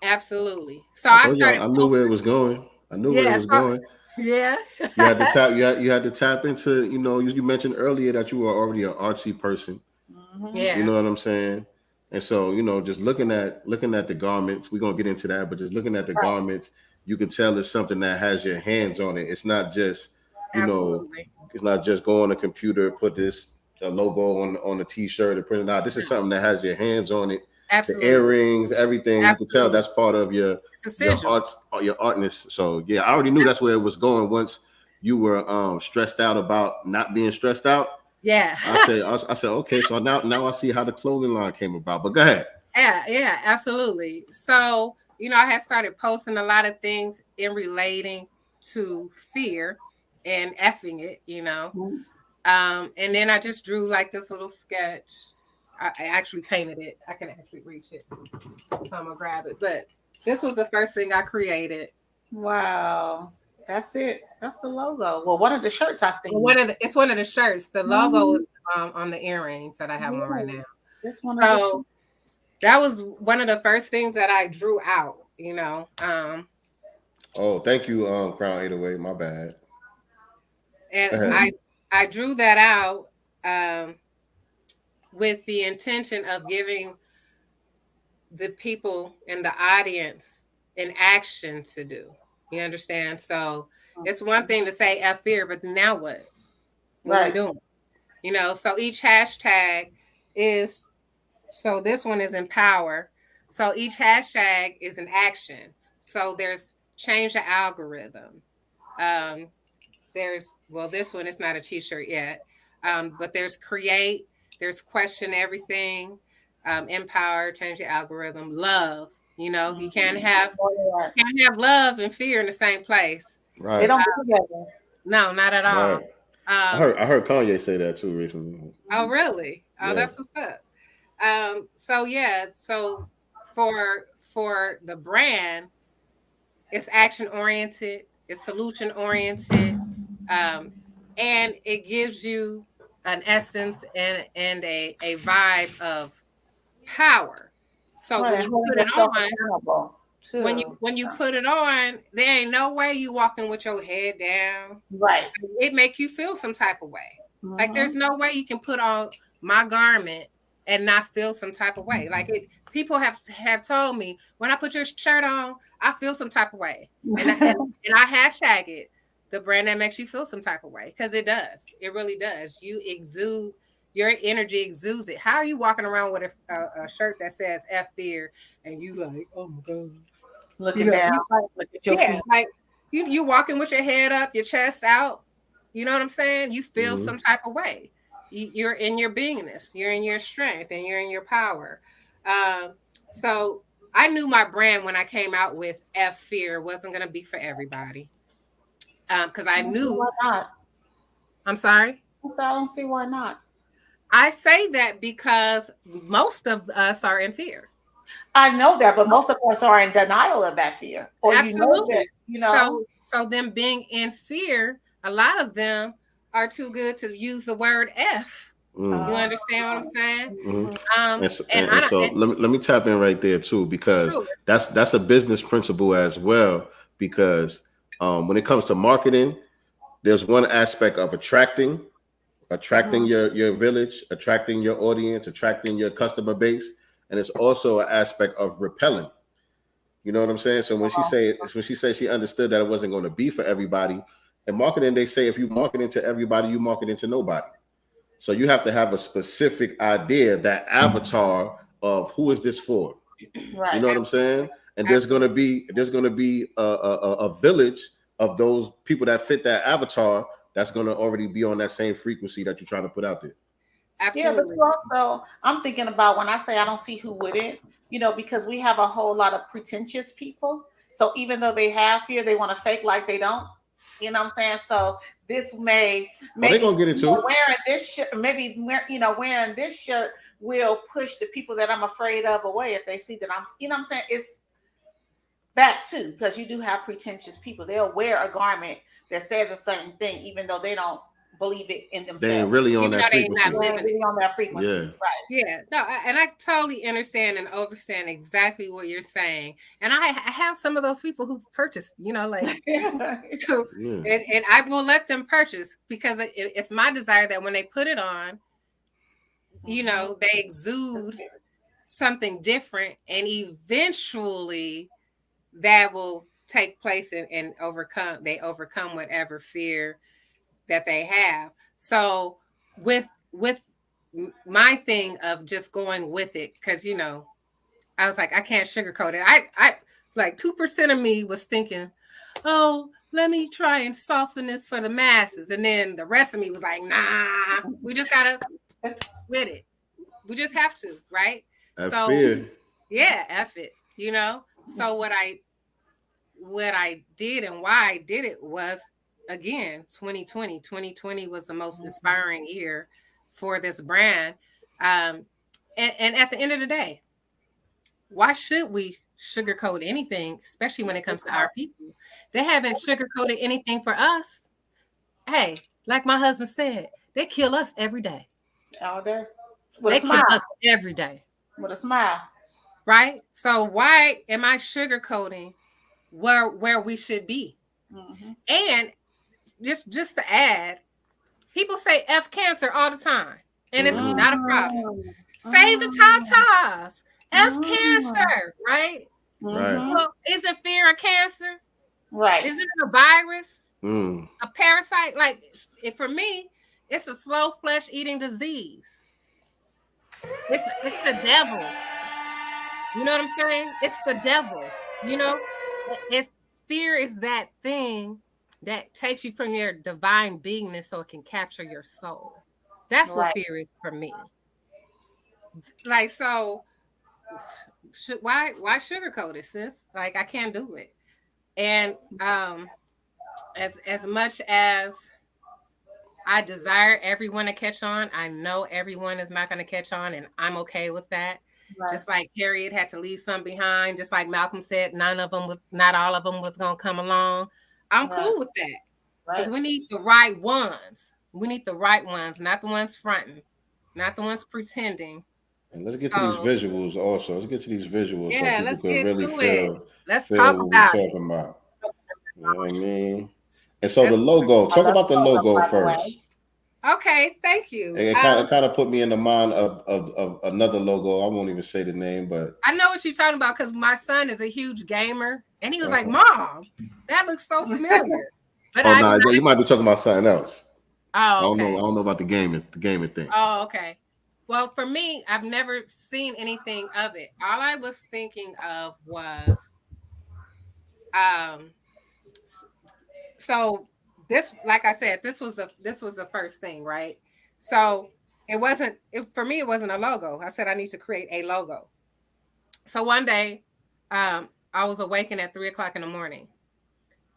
Absolutely. So I knew where it was going. I knew where it was going. Yeah. You had to tap. You had to tap into. You mentioned earlier that you were already an artsy person. Yeah. You know what I'm saying. And so just looking at the garments, we're gonna get into that. But just looking at the garments, you can tell it's something that has your hands on it. It's not just it's not just go on a computer, put a logo on a T-shirt and print it out. This is something that has your hands on it. Absolutely. The earrings, everything. You can tell that's part of your artness. So yeah, I already knew that's where it was going once you were stressed out about not being stressed out. Yeah. I said, okay, so now I see how the clothing line came about. But go ahead. Yeah, absolutely. So, I had started posting a lot of things in relating to fear and effing it, and then I just drew like this little sketch. I actually painted it. I can actually reach it. So I'm gonna grab it. But this was the first thing I created. Wow. That's it. That's the logo. Well, one of the shirts I think. It's one of the shirts. The logo is on the earrings that I have on right now. This one. So that was one of the first things that I drew out, Oh, thank you, Crown 808. My bad. And I drew that out with the intention of giving the people in the audience an action to do. You understand? So it's one thing to say F fear, but now what? What Right. we doing? You know, so each hashtag is, so this one is empower. So each hashtag is an action. So there's change the algorithm. There's, well, this one is not a t-shirt yet. But there's create, there's question everything, empower, change the algorithm, love. You know, you can't have love and fear in the same place. Right. They don't go together. No, not at all. Right. I heard Kanye say that too recently. Oh, really? Oh, Yeah. that's what's up. So yeah, so for the brand, it's action oriented, it's solution oriented, and it gives you an essence and a vibe of power. So Right, when you put it on, too. when you put it on, there ain't no way you walking with your head down. Right. It make you feel some type of way. Like there's no way you can put on my garment and not feel some type of way. Like people have told me when I put your shirt on, I feel some type of way, and I hashtag it, the brand that makes you feel some type of way, because it does. It really does. You exude, your energy exudes it. How are you walking around with a shirt that says F fear and you like, oh my god, looking down, look at your feet. like you walking with your head up, your chest out. You know what I'm saying? You feel some type of way. You're in your beingness, you're in your strength, and you're in your power. So I knew my brand when I came out with F fear wasn't going to be for everybody. Because I knew. Why not? I'm sorry? I don't see why not. I say that because most of us are in fear. I know that, but most of us are in denial of that fear. Or Absolutely. You know. So them being in fear, a lot of them are too good to use the word F. You understand what I'm saying? Let me tap in right there too, because that's a business principle as well. Because when it comes to marketing, there's one aspect of attracting your village, attracting your audience, attracting your customer base, and it's also an aspect of repelling. You know what I'm saying? So when she said she understood that it wasn't going to be for everybody, in marketing they say if you market into everybody, you market into nobody. So you have to have a specific idea, that avatar of who is this for. Right. You know what I'm saying? And there's gonna be a village of those people that fit that avatar that's gonna already be on that same frequency that you're trying to put out there. Absolutely. Yeah, but also I'm thinking about when I say I don't see who wouldn't, you know, because we have a whole lot of pretentious people. So even though they have fear, they want to fake like they don't. You know what I'm saying? So this maybe they're gonna get it too. Wearing this shirt, wearing this shirt will push the people that I'm afraid of away if they see that I'm, you know what I'm saying? It's that too, because you do have pretentious people. They'll wear a garment that says a certain thing, even though they don't believe it in themselves. They ain't really on that frequency. Really on that frequency. Yeah. Right. Yeah. No, and I totally understand and understand exactly what you're saying. And I have some of those people who purchase, you know, like, and I will let them purchase because it's my desire that when they put it on, you know, they exude something different, and eventually that will take place and overcome whatever fear that they have. So with my thing of just going with it, because you know, I was like, I can't sugarcoat it. I like 2% of me was thinking, oh, let me try and soften this for the masses, and then the rest of me was like, nah, we just gotta with it. We just have to, right? Fear. Yeah, F it, you know. So what I did and why I did it was, again, 2020 was the most inspiring year for this brand. And at the end of the day, why should we sugarcoat anything, especially when it comes to our people? They haven't sugarcoated anything for us. Hey, like my husband said, they kill us every day. All day. They kill us every day. With a smile. Right? So why am I sugarcoating where we should be? Mm-hmm. And just to add, people say F cancer all the time, and it's not a problem. Save the tatas. F cancer, right? Right. Well, isn't fear a cancer? Right. Isn't it a virus? Mm. A parasite? Like, for me, it's a slow flesh eating disease. It's the devil. You know what I'm saying? It's the devil. You know, it's fear is that thing that takes you from your divine beingness so it can capture your soul. That's what Right. fear is for me. Like, so why sugarcoat it, sis? Like, I can't do it. And as much as I desire everyone to catch on, I know everyone is not going to catch on, and I'm okay with that. Right. Just like Harriet had to leave some behind, just like Malcolm said, not all of them was going to come along. I'm cool with that, because we need the right ones. We need the right ones, not the ones fronting, not the ones pretending. And let's get to these visuals also. Let's get to these visuals so people can really feel talk what about we're talking about. You know what I mean? And so the logo, talk about the logo first. Okay, thank you. It kind of put me in the mind of another logo. I won't even say the name, but I know what you're talking about because my son is a huge gamer, and he was like, "Mom, that looks so familiar." But you might be talking about something else. Oh, okay. I don't know about the gaming thing. Oh, okay. Well, for me, I've never seen anything of it. All I was thinking of was, so this, like I said, this was the first thing, right? So for me, it wasn't a logo. I said I need to create a logo. So one day, I was awakened at 3:00 in the morning,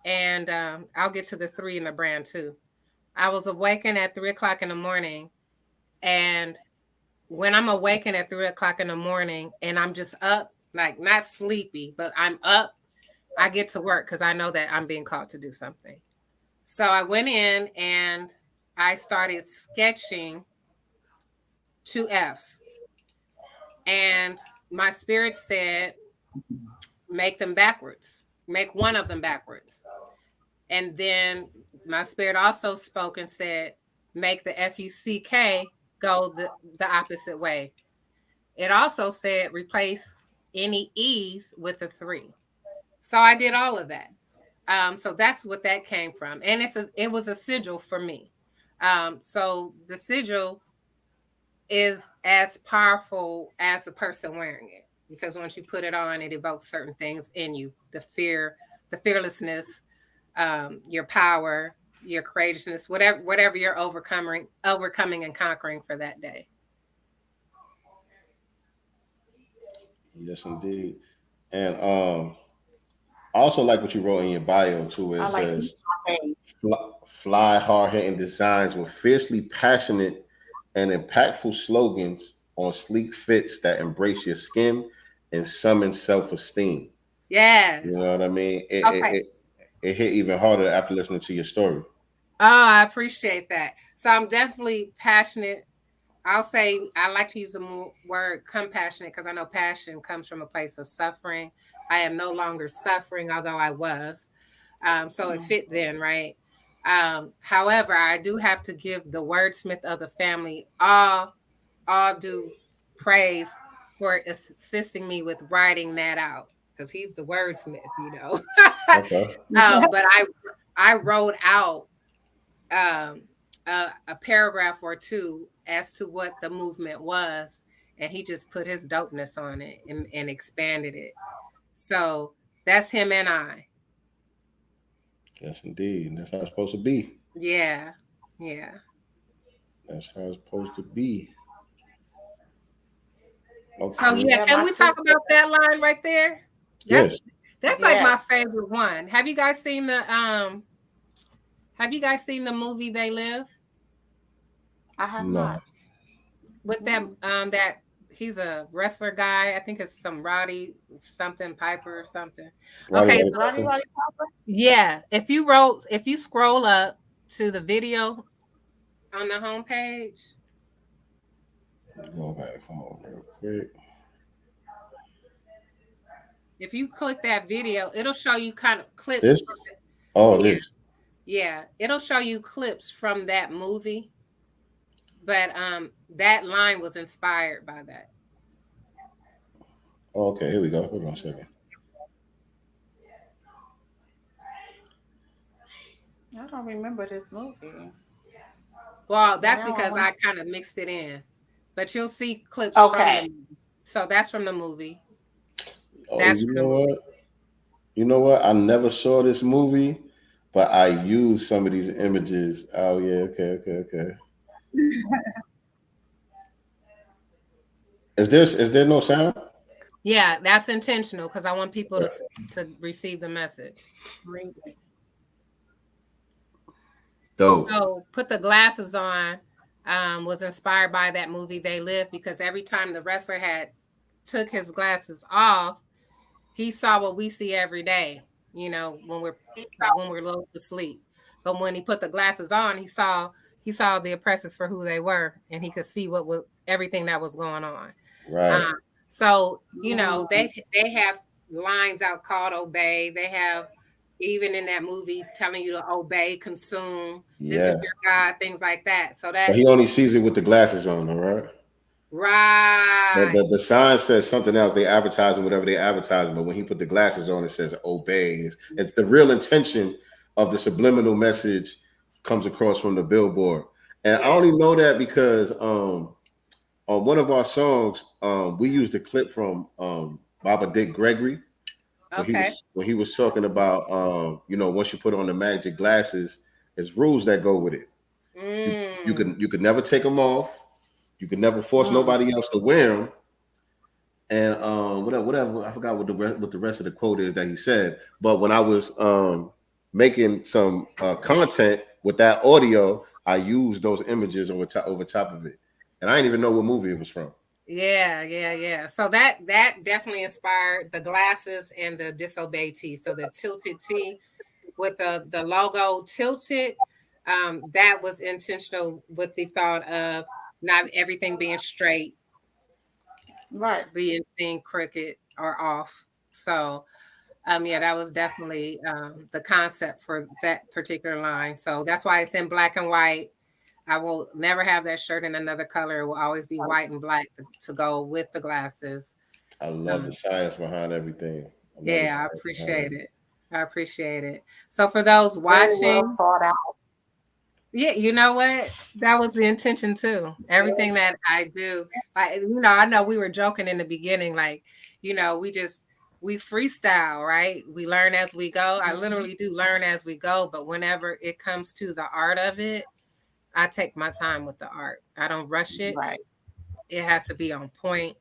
and I'll get to the 3 in the brand too. I was awakened at 3:00 in the morning, and when I'm awakened at 3:00 in the morning and I'm just up, like not sleepy, but I'm up, I get to work because I know that I'm being called to do something. So I went in and I started sketching 2 F's. And my spirit said, make them backwards. Make one of them backwards. And then my spirit also spoke and said, make the FUCK go the opposite way. It also said replace any E's with a 3. So I did all of that. So that's what that came from. And it was a sigil for me. So the sigil is as powerful as the person wearing it, because once you put it on, it evokes certain things in you: the fear, the fearlessness, your power, your courageousness, whatever you're overcoming and conquering for that day. Yes, indeed. And I also like what you wrote in your bio too. It says, fly hard-hitting designs with fiercely passionate and impactful slogans on sleek fits that embrace your skin and summon self-esteem. Yes. You know what I mean? It hit even harder after listening to your story. Oh, I appreciate that. So I'm definitely passionate. I'll say I like to use the word compassionate because I know passion comes from a place of suffering. I am no longer suffering, although I was. So it fit then, right? However, I do have to give the wordsmith of the family all due praise for assisting me with writing that out, because he's the wordsmith, you know. Okay. But I wrote out a paragraph or two as to what the movement was, and he just put his dopeness on it and expanded it. So that's him and I. Yes, indeed. That's how it's supposed to be. Yeah. That's how it's supposed to be. Okay. So can we talk about that line right there? That's like my favorite one. Have you guys seen the movie They Live? I have not. With them, that he's a wrestler guy. I think it's some Roddy something Piper or something. Okay, Roddy Piper. Yeah, if you scroll up to the video on the homepage. Go back home real quick. If you click that video, it'll show you kind of clips. This? This. Yeah, it'll show you clips from that movie. But that line was inspired by that. Okay, here we go. Hold on a second. I don't remember this movie. Well, that's Now I because want I to. kind of mixed it in. But you'll see clips from the Okay. movie. So that's from the movie. Oh, That's you from the know movie. what? You know what? I never saw this movie, but I used some of these images. Oh yeah, okay. Is there no sound? Yeah, that's intentional because I want people to receive the message. Dope. So Put the Glasses On was inspired by that movie They Live, because every time the wrestler had took his glasses off, he saw what we see every day, you know, when we're lulled to sleep. But when he put the glasses on, he saw the oppressors for who they were, and he could see what was everything that was going on. Right. So, you know, they have lines out called Obey. They have, even in that movie, telling you to obey, consume. This is Yeah. your God, things like that. So But that, he only sees it with the glasses on, all right? right. The sign says something else. They advertising whatever they advertising, but when he put the glasses on, it says obey. It's the real intention of the subliminal message comes across from the billboard. And I only know that because on one of our songs, we used a clip from Baba Dick Gregory. When he was talking about you know, once you put on the magic glasses, there's rules that go with it. You could never take them off. You could never force nobody else to wear them. And whatever I forgot what the rest of the quote is that he said. But when I was making some content with that audio, I used those images over top of it, and I didn't even know what movie it was from. Yeah. So that definitely inspired the glasses and the disobey tee. So the tilted tee with the logo tilted, that was intentional with the thought of not everything being straight, Right. being seen crooked or off. So yeah, that was definitely the concept for that particular line. So that's why it's in black and white. I will never have that shirt in another color. It will always be white and black to go with the glasses. I love the science behind everything. I appreciate it. I appreciate it. So for those watching, well thought out. Yeah, you know what? That was the intention too. Everything that I do, I know we were joking in the beginning, like, we freestyle, right? We learn as we go. I literally do learn as we go, but whenever it comes to the art of it, I take my time with the art. I don't rush it. Right. It has to be on point.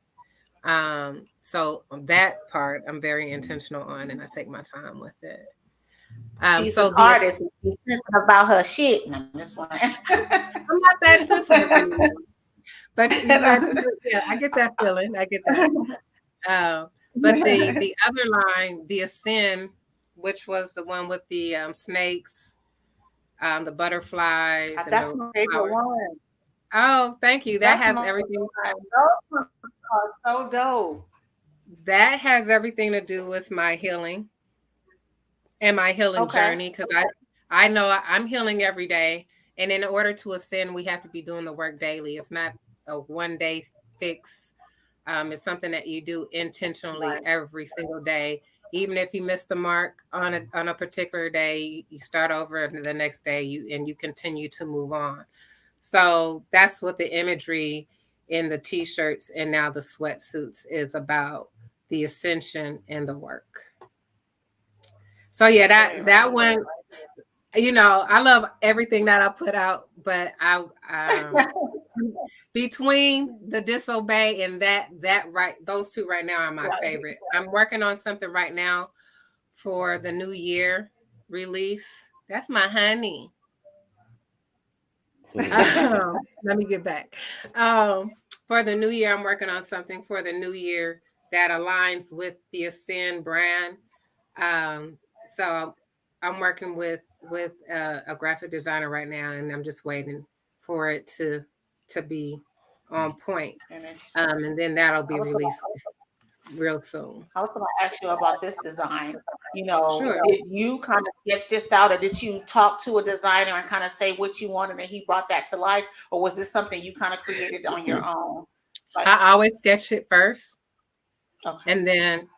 So that part I'm very intentional on, and I take my time with it. She's an artist. She's sensitive about her shit. No, I'm just one. I'm not that sensitive anymore. But I get that feeling. I get that. But the other line, the Ascend, which was the one with the snakes, the butterflies. That's my favorite one. Oh, thank you. That has everything. Those are so dope. That has everything to do with my healing and my healing journey, because I know I'm healing every day. And in order to ascend, we have to be doing the work daily. It's not a one-day fix. It's something that you do intentionally every single day. Even if you miss the mark on a particular day, you start over the next day, you continue to move on. So that's what the imagery in the t-shirts and now the sweatsuits is about, the ascension and the work. So yeah, that one, I love everything that I put out, but I between the disobey and that right, those two right now are my favorite. I'm working on something right now for the new year release. That's my honey. Let me get back. For the new year, I'm working on something for the new year that aligns with the Ascend brand. So I'm working with a graphic designer right now, and I'm just waiting for it to be on point. And then that'll be released real soon. I was going to ask you about this design. Sure. Did you kind of sketch this out, or did you talk to a designer and kind of say what you wanted and he brought that to life? Or was this something you kind of created on your own? I always sketch it first. Okay. And then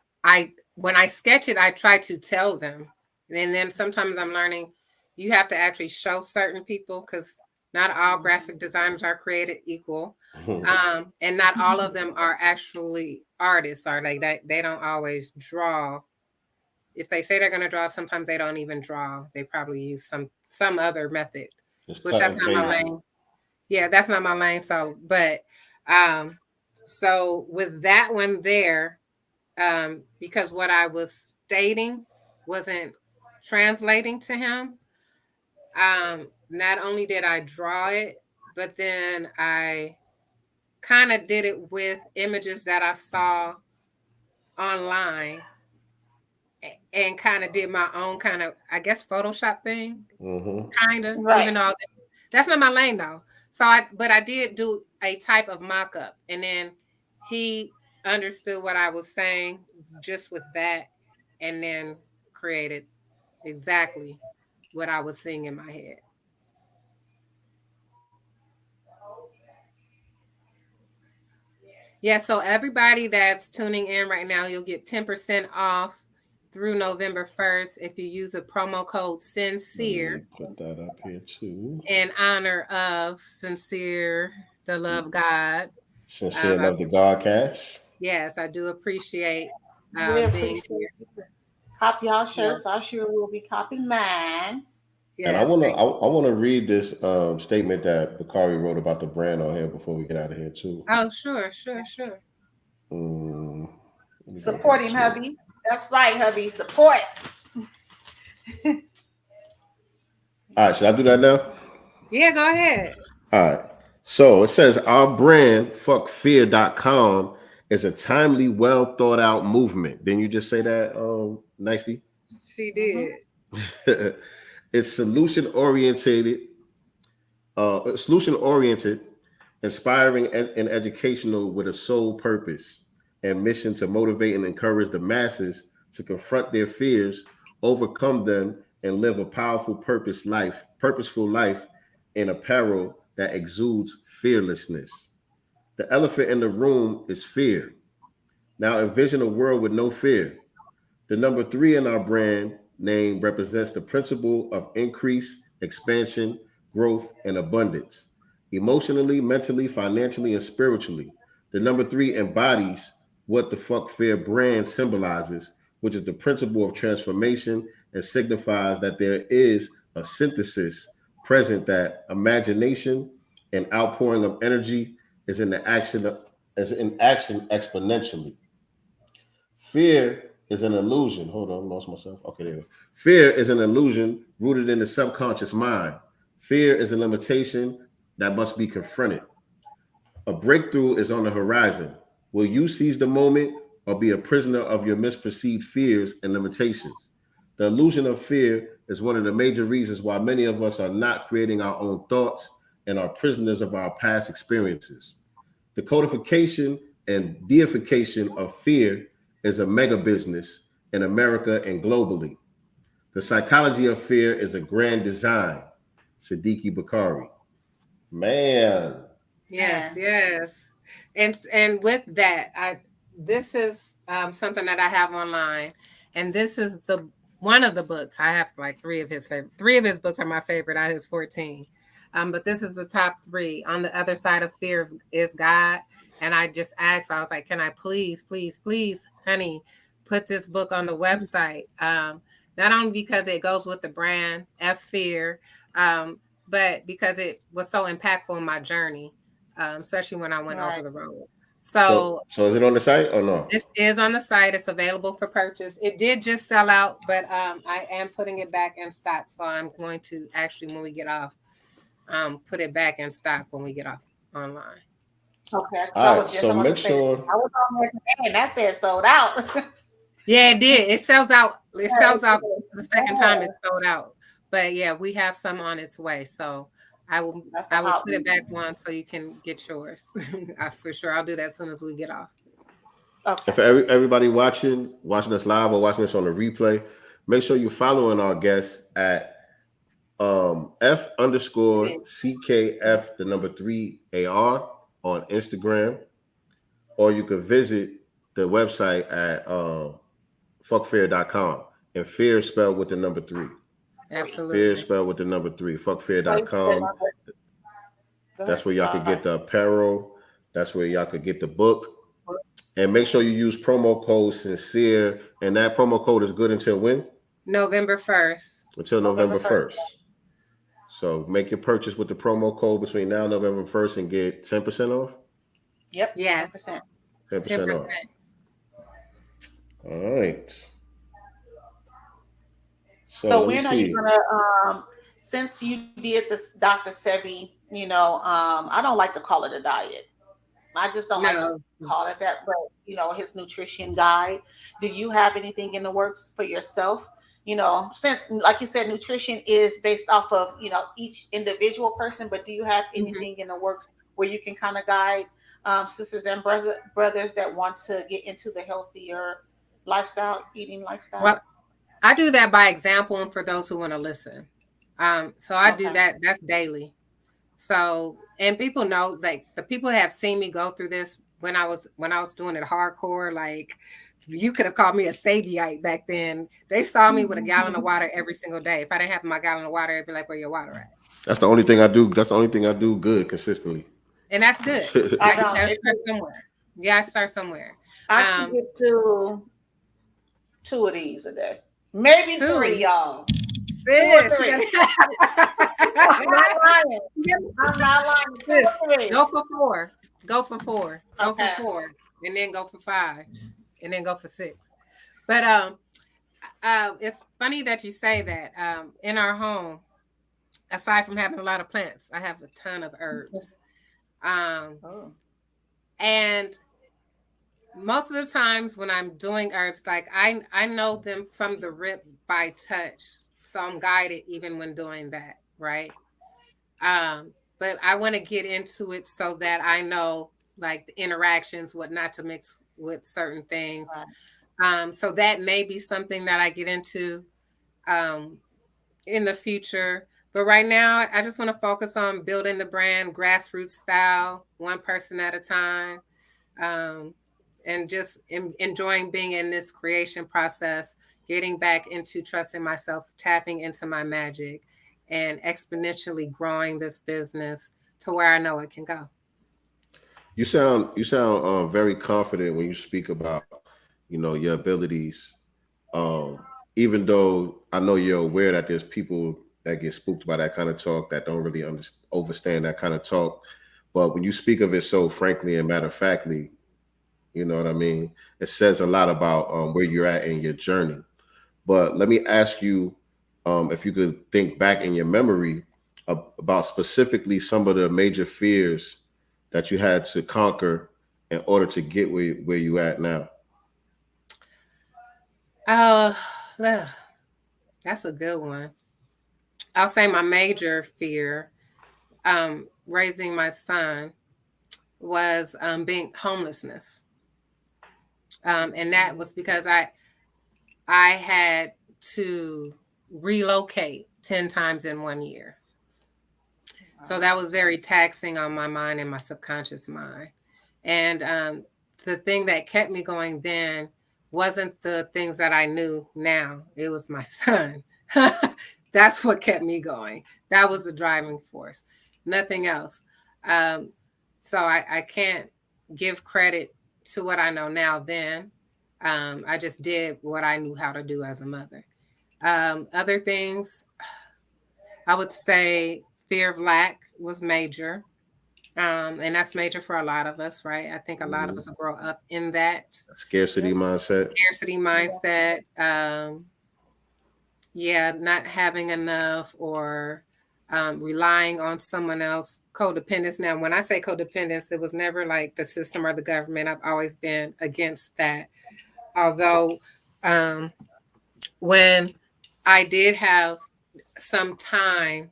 when I sketch it, I try to tell them. And then sometimes I'm learning, you have to actually show certain people, because not all graphic designers are created equal. And not all of them are actually artists, are they don't always draw. If they say they're going to draw, sometimes they don't even draw. They probably use some other method, which that's not my lane. Yeah, that's not my lane. So, but so with that one there, because what I was stating wasn't translating to him, not only did I draw it, but then I kind of did it with images that I saw online, and kind of did my own kind of, I guess, Photoshop thing, kind of, Right. even though that's not my lane though. So but I did do a type of mock-up, and then he understood what I was saying just with that, and then created exactly what I was seeing in my head. Yeah, so everybody that's tuning in right now, you'll get 10% off through November 1st if you use a promo code SINCERE. Put that up here too. In honor of Sincere, the Love God. SincereluvdagodCast. Yes, I do appreciate being here. Copy y'all shirts. I sure will be copying mine. Yes, and I wanna read this statement that Bakari wrote about the brand on here before we get out of here too. Oh, sure. Supporting hubby. That's right, hubby. Support. All right, should I do that now? Yeah, go ahead. All right. So it says our brand, fuckfear.com, is a timely, well thought out movement. Didn't you just say that, nicely? She did. It's solution oriented, inspiring and educational, with a sole purpose and mission to motivate and encourage the masses to confront their fears, overcome them, and live a purposeful life in apparel that exudes fearlessness. The elephant in the room is fear. Now envision a world with no fear. The number 3 in our brand name represents the principle of increase, expansion, growth, and abundance. Emotionally, mentally, financially, and spiritually. The number 3 embodies what the Fuck Fear brand symbolizes, which is the principle of transformation, and signifies that there is a synthesis present, that imagination and outpouring of energy is in action exponentially. Fear is an illusion. Hold on, lost myself. Okay, there we go. Fear is an illusion rooted in the subconscious mind. Fear is a limitation that must be confronted. A breakthrough is on the horizon. Will you seize the moment or be a prisoner of your misperceived fears and limitations? The illusion of fear is one of the major reasons why many of us are not creating our own thoughts and are prisoners of our past experiences. The codification and deification of fear is a mega business in America and globally. The psychology of fear is a grand design. Siddiqui Bakari. Man. Yes. And with that, this is something that I have online, and this is one of the books. I have like 3 of his favorite. 3 of his books are my favorite out of his 14. But this is the top 3. On the Other Side of Fear is God. And I just asked, I was like, can I please, honey, put this book on the website? Not only because it goes with the brand, F Fear, but because it was so impactful in my journey, especially when I went over the road. So is it on the site or no? This is on the site. It's available for purchase. It did just sell out, but I am putting it back in stock. So I'm going to actually, when we get off, put it back in stock when we get off online. Okay. All right, so make sure. I was on there and that said sold out. Yeah, it did. It sells out. It sells out the second time it's sold out. But yeah, we have some on its way. So I will put it back one so you can get yours. For sure. I'll do that as soon as we get off. Okay. And for everybody watching us live or watching us on the replay, make sure you're following our guests at F_CKF, the number 3AR on Instagram, or you could visit the website at fuckfear.com, and fear spelled with the number 3. Absolutely. Fear spelled with the number 3. Fuckfear.com. That's where y'all could get the apparel. That's where y'all could get the book. And make sure you use promo code Sincere. And that promo code is good until when? November 1st. Until November 1st. So make your purchase with the promo code between now and November 1st and get 10% off? Yep. Yeah. 10%. 10% off. All right. So when are you gonna since you did this Dr. Sebi, I don't like to call it a diet. I just don't like to call it that, but his nutrition guide. Do you have anything in the works for yourself? Since like you said, nutrition is based off of each individual person, but do you have anything in the works where you can kind of guide sisters and brothers that want to get into the healthier eating lifestyle? Well, I do that by example and for those who want to listen. So I do that. That's daily. So, and people know, like the people have seen me go through this when I was doing it hardcore. Like you could have called me a Sabiite back then. They saw me with a gallon of water every single day. If I didn't have my gallon of water, it'd be like, where your water at? That's the only thing I do. That's the only thing I do good consistently. And that's good. You gotta start somewhere. You gotta start somewhere. I can get to 2 of these a day. Maybe 3, y'all. 2 or 3. I'm not lying. I'm not lying. 2 or 3. Go for 4. Go for 4. Go for 4. And then go for 5. And then go for 6. But it's funny that you say that. In our home, aside from having a lot of plants, I have a ton of herbs. And most of the times when I'm doing herbs, like I know them from the rip by touch. So I'm guided even when doing that, right? But I want to get into it so that I know like the interactions, what not to mix with certain things. Right. So that may be something that I get into in the future. But right now, I just want to focus on building the brand grassroots style, one person at a time, and just enjoying being in this creation process, getting back into trusting myself, tapping into my magic, and exponentially growing this business to where I know it can go. You sound very confident when you speak about, your abilities. Even though I know you're aware that there's people that get spooked by that kind of talk that don't really understand that kind of talk. But when you speak of it so frankly and matter-of-factly, you know what I mean? It says a lot about where you're at in your journey. But let me ask you if you could think back in your memory about specifically some of the major fears that you had to conquer in order to get where you at now. That's a good one. I'll say my major fear raising my son was being homelessness. And that was because I had to relocate 10 times in 1 year. So that was very taxing on my mind and my subconscious mind. And the thing that kept me going then wasn't the things that I knew now. It was my son. That's what kept me going. That was the driving force, nothing else. So I can't give credit to what I know now then. I just did what I knew how to do as a mother. Other things, I would say fear of lack was major. And that's major for a lot of us, right? I think a lot of us grow up in that. Scarcity mindset. Not having enough or relying on someone else. Codependence. Now, when I say codependence, it was never like the system or the government. I've always been against that. Although when I did have some time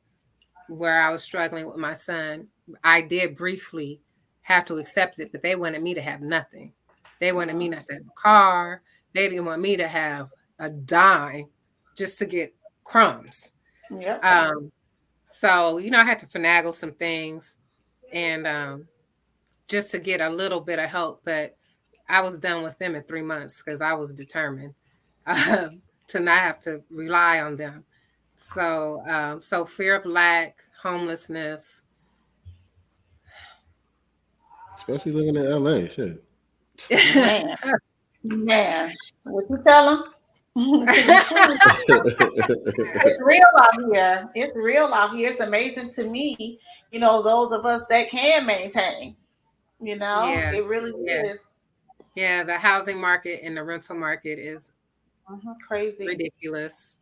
where I was struggling with my son, I did briefly have to accept it, but they wanted me to have nothing. They wanted me not to have a car. They didn't want me to have a dime just to get crumbs. Yep. So, I had to finagle some things and just to get a little bit of help, but I was done with them in 3 months because I was determined to not have to rely on them. So fear of lack, homelessness. Especially living in LA, shit. Man, what you tell them? It's real out here. It's real out here. It's amazing to me, those of us that can maintain, it really is. Yeah, the housing market and the rental market is crazy, ridiculous.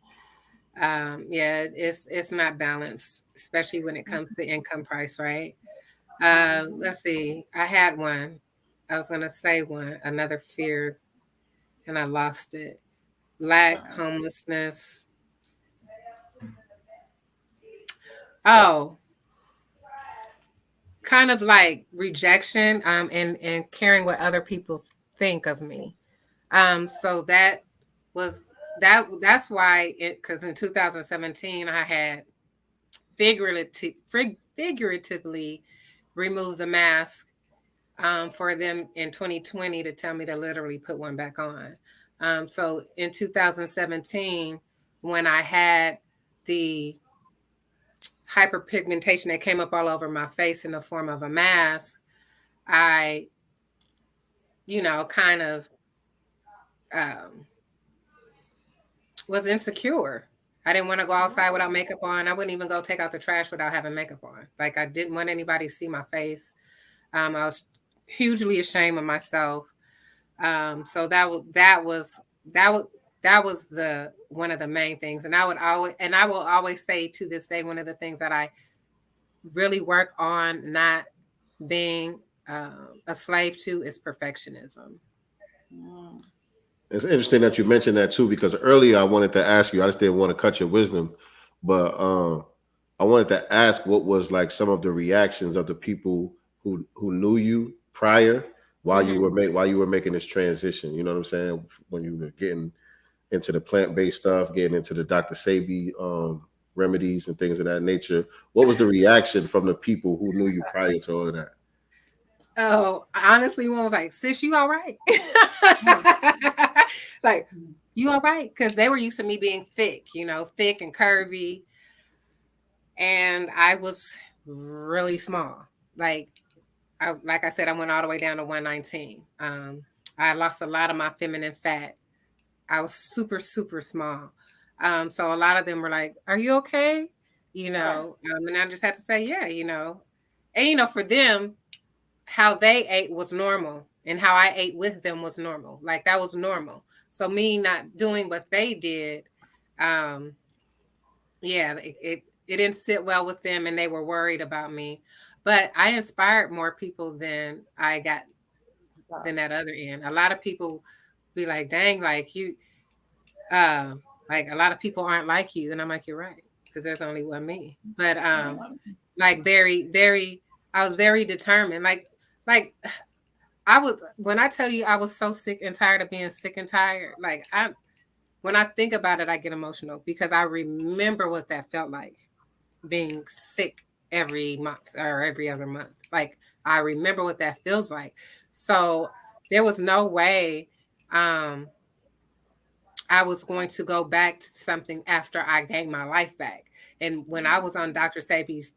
It's not balanced, especially when it comes to income price, right? Let's see. I had one. I was gonna say another fear, and I lost it. Lack, homelessness. Oh, kind of like rejection, and caring what other people think of me. So that's why because in 2017 I had figuratively removed the mask for them in 2020 to tell me to literally put one back on. So in 2017, when I had the hyperpigmentation that came up all over my face in the form of a mask, I, kind of was insecure. I didn't want to go outside without makeup on. I wouldn't even go take out the trash without having makeup on. Like, I didn't want anybody to see my face. I was hugely ashamed of myself. So that was the one of the main things. And I will always say to this day, one of the things that I really work on not being a slave to is perfectionism. It's interesting that you mentioned that too, because earlier I wanted to ask you, I just didn't want to cut your wisdom, but I wanted to ask what was like some of the reactions of the people who knew you prior while you were making this transition. You know what I'm saying? When you were getting into the plant-based stuff, getting into the Dr. Sebi remedies and things of that nature. What was the reaction from the people who knew you prior to all of that? Oh, honestly, one was like, "Sis, you all right?" Like, "You all right?" Because they were used to me being thick, thick and curvy. And I was really small. Like I said, I went all the way down to 119. I lost a lot of my feminine fat. I was super, super small. So a lot of them were like, "Are you okay?" And I just had to say, yeah, And, for them, how they ate was normal, and how I ate with them was normal. Like, that was normal. So me not doing what they did, it didn't sit well with them, and they were worried about me. But I inspired more people than I got than that other end. A lot of people be like, "Dang, like you, like a lot of people aren't like you," and I'm like, "You're right, because there's only one me." But like very, very, I was very determined. Like I was, when I tell you I was so sick and tired of being sick and tired, like when I think about it, I get emotional because I remember what that felt like, being sick every month or every other month. Like, I remember what that feels like. So there was no way I was going to go back to something after I gained my life back. And when I was on Dr. Sebi's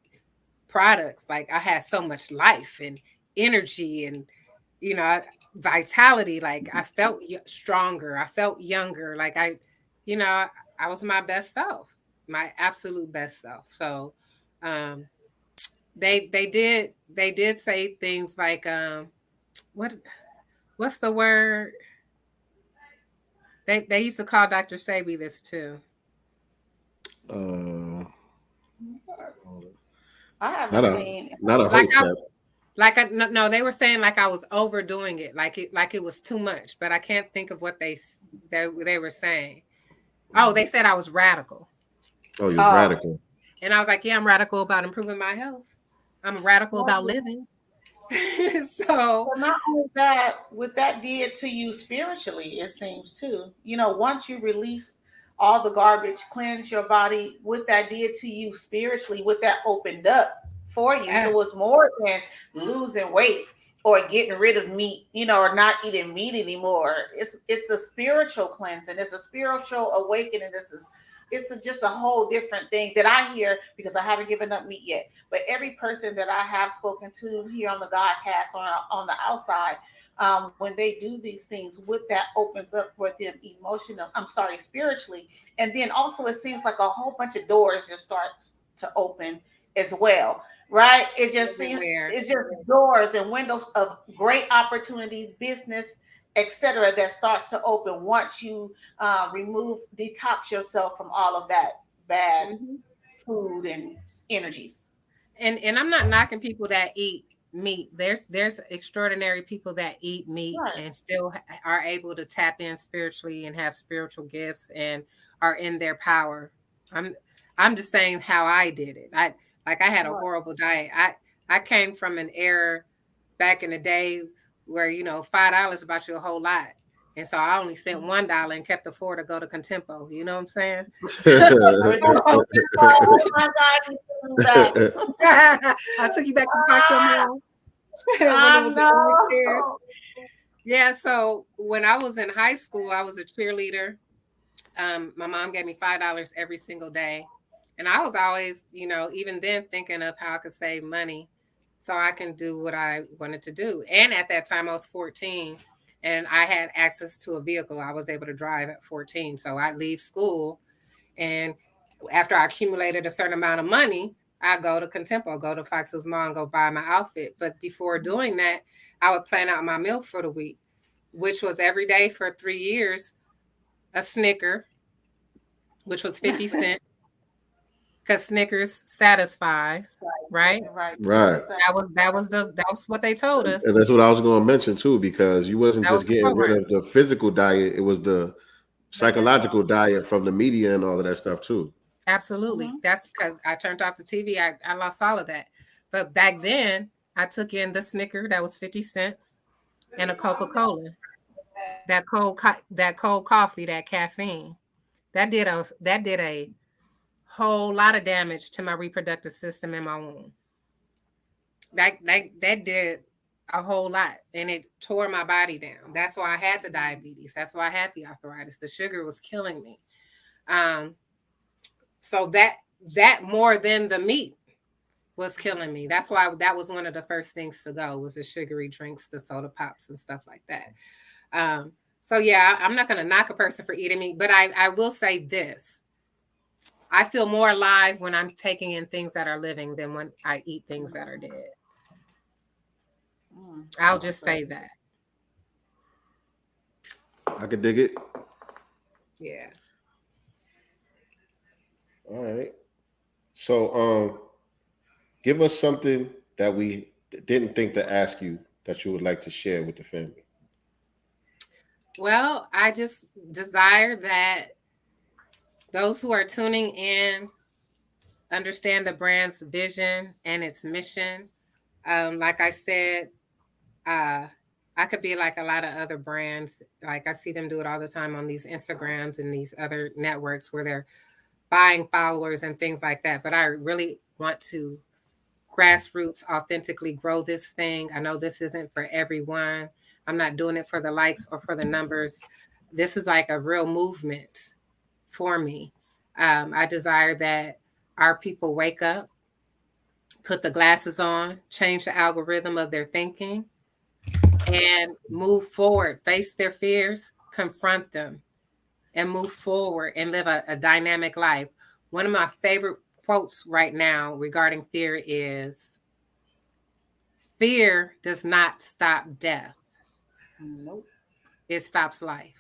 products, like, I had so much life and energy and, vitality. Like, I felt stronger. I felt younger. Like, I was my best self, my absolute best self. So they did say things like, what's the word? They used to call Dr. Sebi this too. I haven't seen not a hotel. No, they were saying like I was overdoing it, like it was too much. But I can't think of what they were saying. Oh, they said I was radical. Oh, you're radical. And I was like, yeah, I'm radical about improving my health. I'm radical about living. So not only that, what that did to you spiritually, it seems too. Once you release all the garbage, cleanse your body, what that did to you spiritually, what that opened up for you. So it was more than losing weight or getting rid of meat, or not eating meat anymore. It's a spiritual cleansing. It's a spiritual awakening. Just a whole different thing that I hear, because I haven't given up meat yet. But every person that I have spoken to here on the Godcast or on the outside, when they do these things, what that opens up for them spiritually. And then also it seems like a whole bunch of doors just start to open as well. Right? It just seems it's just doors and windows of great opportunities, business, etc., that starts to open once you detox yourself from all of that bad food and energies. And I'm not knocking people that eat meat. There's extraordinary people that eat meat and still are able to tap in spiritually and have spiritual gifts and are in their power. I'm just saying how I did it. I had a horrible diet. I came from an era back in the day where, $5 about you a whole lot. And so I only spent $1 and kept the $4 to go to Contempo. You know what I'm saying? Oh my God, I took you back to Fox Mall. Yeah, so when I was in high school, I was a cheerleader. My mom gave me $5 every single day. And I was always, even then thinking of how I could save money so I can do what I wanted to do. And at that time, I was 14 and I had access to a vehicle. I was able to drive at 14. So I'd leave school. And after I accumulated a certain amount of money, I go to Contempo, go to Fox's Mall and go buy my outfit. But before doing that, I would plan out my meal for the week, which was every day for 3 years, a Snicker, which was 50 cents. Because Snickers satisfies, right? Right. That was what they told us. And that's what I was going to mention too, because you wasn't just getting rid of the physical diet; it was the psychological diet from the media and all of that stuff too. Absolutely, that's because I turned off the TV. I lost all of that. But back then, I took in the Snicker that was 50 cents and a Coca-Cola. That cold coffee, that caffeine, that did a whole lot of damage to my reproductive system in my womb. That did a whole lot, and it tore my body down. That's why I had the diabetes. That's why I had the arthritis. The sugar was killing me. So that more than the meat was killing me. That's why that was one of the first things to go, was the sugary drinks, the soda pops and stuff like that. So yeah, I'm not going to knock a person for eating meat, but I will say this. I feel more alive when I'm taking in things that are living than when I eat things that are dead. I'll just say that. I could dig it. Yeah. All right. So give us something that we didn't think to ask you that you would like to share with the family. Well, I just desire that those who are tuning in understand the brand's vision and its mission. Like I said, I could be like a lot of other brands. Like I see them do it all the time on these Instagrams and these other networks where they're buying followers and things like that. But I really want to grassroots authentically grow this thing. I know this isn't for everyone. I'm not doing it for the likes or for the numbers. This is like a real movement for me. I desire that our people wake up, put the glasses on, change the algorithm of their thinking, and move forward, face their fears, confront them, and move forward and live a dynamic life. One of my favorite quotes right now regarding fear is, fear does not stop death. Nope. It stops life.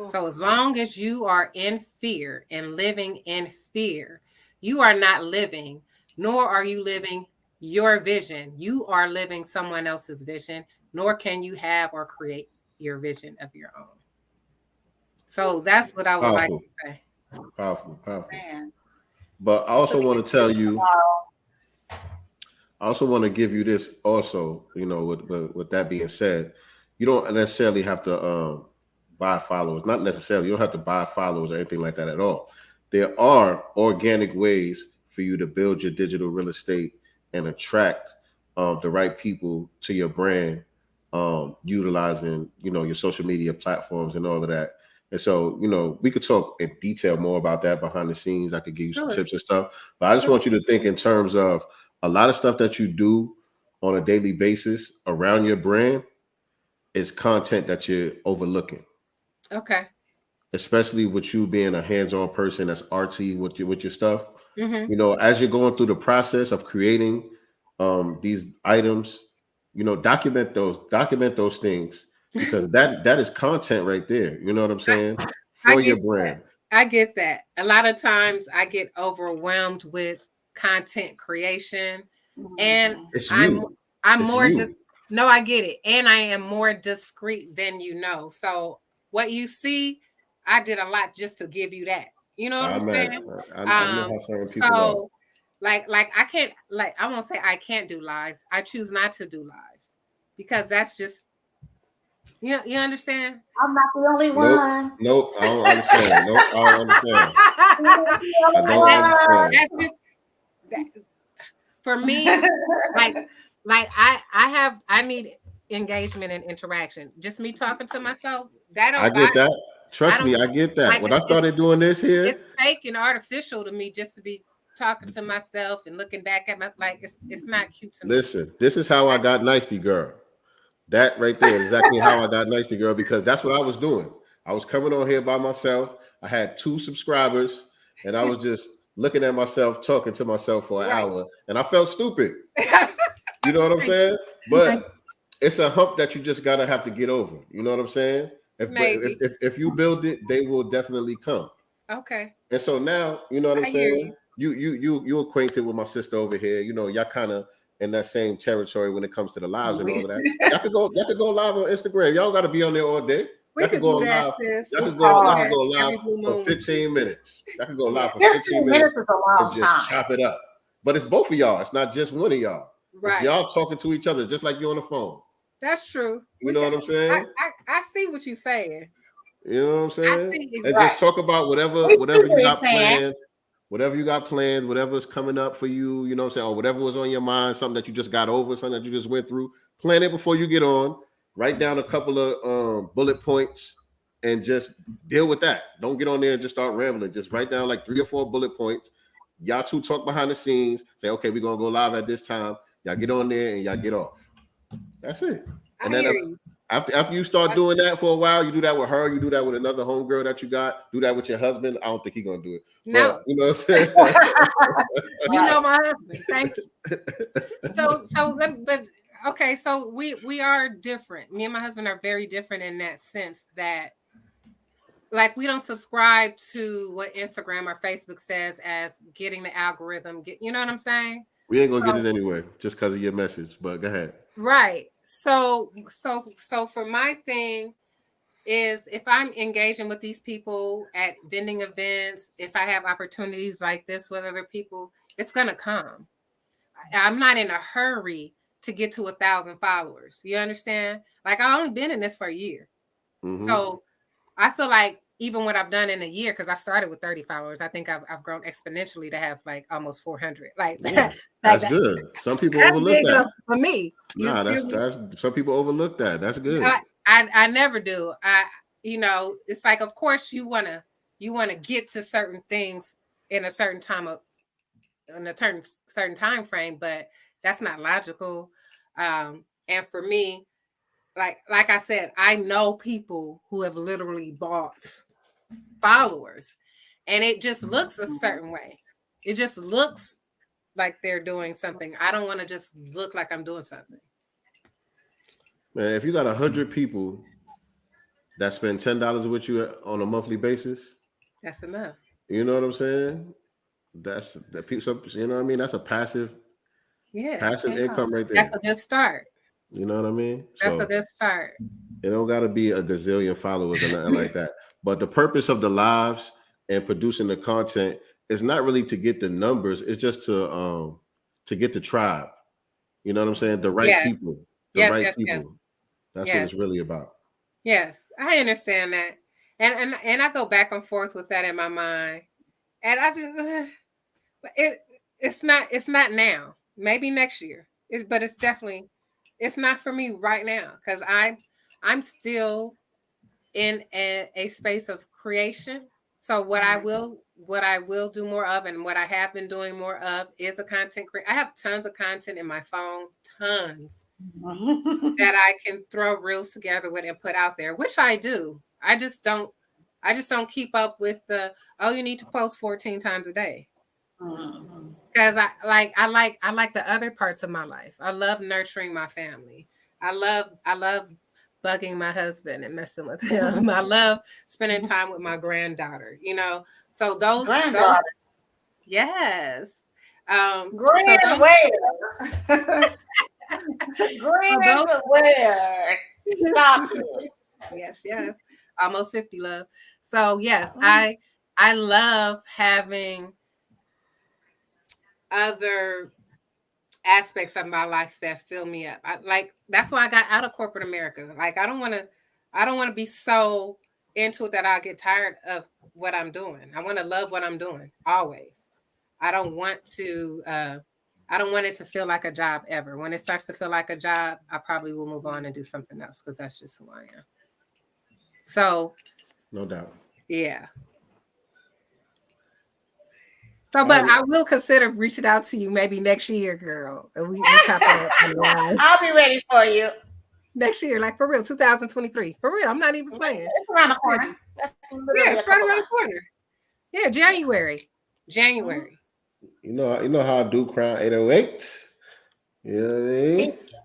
So as long as you are in fear and living in fear, you are not living, nor are you living your vision. You are living someone else's vision, nor can you have or create your vision of your own. So that's what I would like to say. Powerful. Man. But I also want to tell you, I also want to give you this also, with that being said, you don't necessarily have to buy followers. Not necessarily. You don't have to buy followers or anything like that at all. There are organic ways for you to build your digital real estate and attract the right people to your brand, utilizing, your social media platforms and all of that. And so, we could talk in detail more about that behind the scenes. I could give you some tips and stuff, but I just want you to think in terms of a lot of stuff that you do on a daily basis around your brand is content that you're overlooking. Okay. Especially with you being a hands-on person that's artsy with your stuff. Mm-hmm. As you're going through the process of creating these items, document those things, because that is content right there. You know what I'm saying? For your brand. I get that. A lot of times I get overwhelmed with content creation, and It's I'm more just no, I get it. And I am more discreet than So what you see, I did a lot just to give you that. You know what I'm saying? I know how certain people are. Like I can't, I won't say I can't do lives. I choose not to do lives because that's just you understand? I'm not the only one. Nope, I don't understand. Nope, I don't understand. I don't understand. That's just for me, I need engagement and interaction. Just me talking to myself. I get that. Trust me, I get that. When I started doing this here, it's fake and artificial to me just to be talking to myself and looking back at my it's not cute to me. Listen, this is how I got nyctegur. That right there is exactly how I got nyctegur, because that's what I was doing. I was coming on here by myself. I had 2 subscribers, and I was just looking at myself, talking to myself for an hour, and I felt stupid. You know what I'm saying? But it's a hump that you just gotta have to get over. You know what I'm saying? If you build it, they will definitely come. Okay. And so now, you know what I'm saying? You acquainted with my sister over here. Y'all kind of in that same territory when it comes to the lives and all of that. Y'all could go live on Instagram. Y'all got to be on there all day. We could go live. Y'all could go live for 15 minutes. Y'all could go live for 15 minutes is a long and just chop it up. But it's both of y'all. It's not just one of y'all. Right. It's y'all talking to each other just like you're on the phone. That's true. You know what I'm saying? I see what you're saying. You know what I'm saying? Exactly. And just talk about whatever you got planned. Whatever you got planned, whatever's coming up for you, you know what I'm saying, or whatever was on your mind, something that you just got over, something that you just went through, plan it before you get on, write down a couple of bullet points and just deal with that. Don't get on there and just start rambling. Just write down like 3 or 4 bullet points. Y'all 2 talk behind the scenes, say, okay, we're going to go live at this time. Y'all get on there and y'all get off. That's it. And then after you start doing that for a while, you do that with her, you do that with another homegirl that you got, do that with your husband. I don't think he's gonna do it. No, but, you know what I'm saying? You know my husband. Thank you. But okay, so we are different. Me and my husband are very different in that sense that like we don't subscribe to what Instagram or Facebook says as getting the algorithm. You know what I'm saying? We ain't gonna get it anyway, just because of your message. But go ahead. Right. So for my thing is if I'm engaging with these people at vending events, if I have opportunities like this with other people, it's gonna come. I'm not in a hurry to get to 1,000 followers. You understand? Like I've only been in this for a year. Mm-hmm. So I feel like even what I've done in a year, because I started with 30 followers, I think I've grown exponentially to have like almost 400. Like that's good. Some people overlook that. For me, that's some people overlook that. That's good. I never do. It's like, of course, you wanna get to certain things in a certain certain time frame, but that's not logical. And for me, like I said, I know people who have literally bought followers, and it just looks a certain way. It just looks like they're doing something. I don't want to just look like I'm doing something. Man, if you got 100 people that spend $10 with you on a monthly basis, that's enough. You know what I'm saying? That's you know what I mean? That's a passive income right there. That's a good start. You know what I mean? That's a good start. It don't got to be a gazillion followers or nothing like that. But the purpose of the lives and producing the content is not really to get the numbers. It's just to get the tribe. You know what I'm saying? The right people. Yes. That's what it's really about. Yes, I understand that. And I go back and forth with that in my mind. And I just it's not now. Maybe next year. But it's definitely, it's not for me right now because I'm still in a space of creation. So what I will do more of, and what I have been doing more of, is a content I have tons of content in my phone, tons that I can throw reels together with and put out there, which I do. I just don't keep up with the, oh, you need to post 14 times a day. Because I like the other parts of my life. I love nurturing my family. I love bugging my husband and messing with him. I love spending time with my granddaughter, you know. So those yes. Where? Stop it. Yes. Almost 50, love. So yes, I love having other aspects of my life that fill me up. That's why I got out of corporate America. Like I don't want to be so into it that I'll get tired of what I'm doing. I want to love what I'm doing always. I don't want it to feel like a job ever. When it starts to feel like a job, I probably will move on and do something else because that's just who I am. So, no doubt. Yeah. So, but I will consider reaching out to you maybe next year, girl. And we chop it up. I'll be ready for you. Next year, like for real, 2023. For real, I'm not even playing. It's around the corner. It's right around the corner. Yeah, January. You know how I do Crown 808. You know what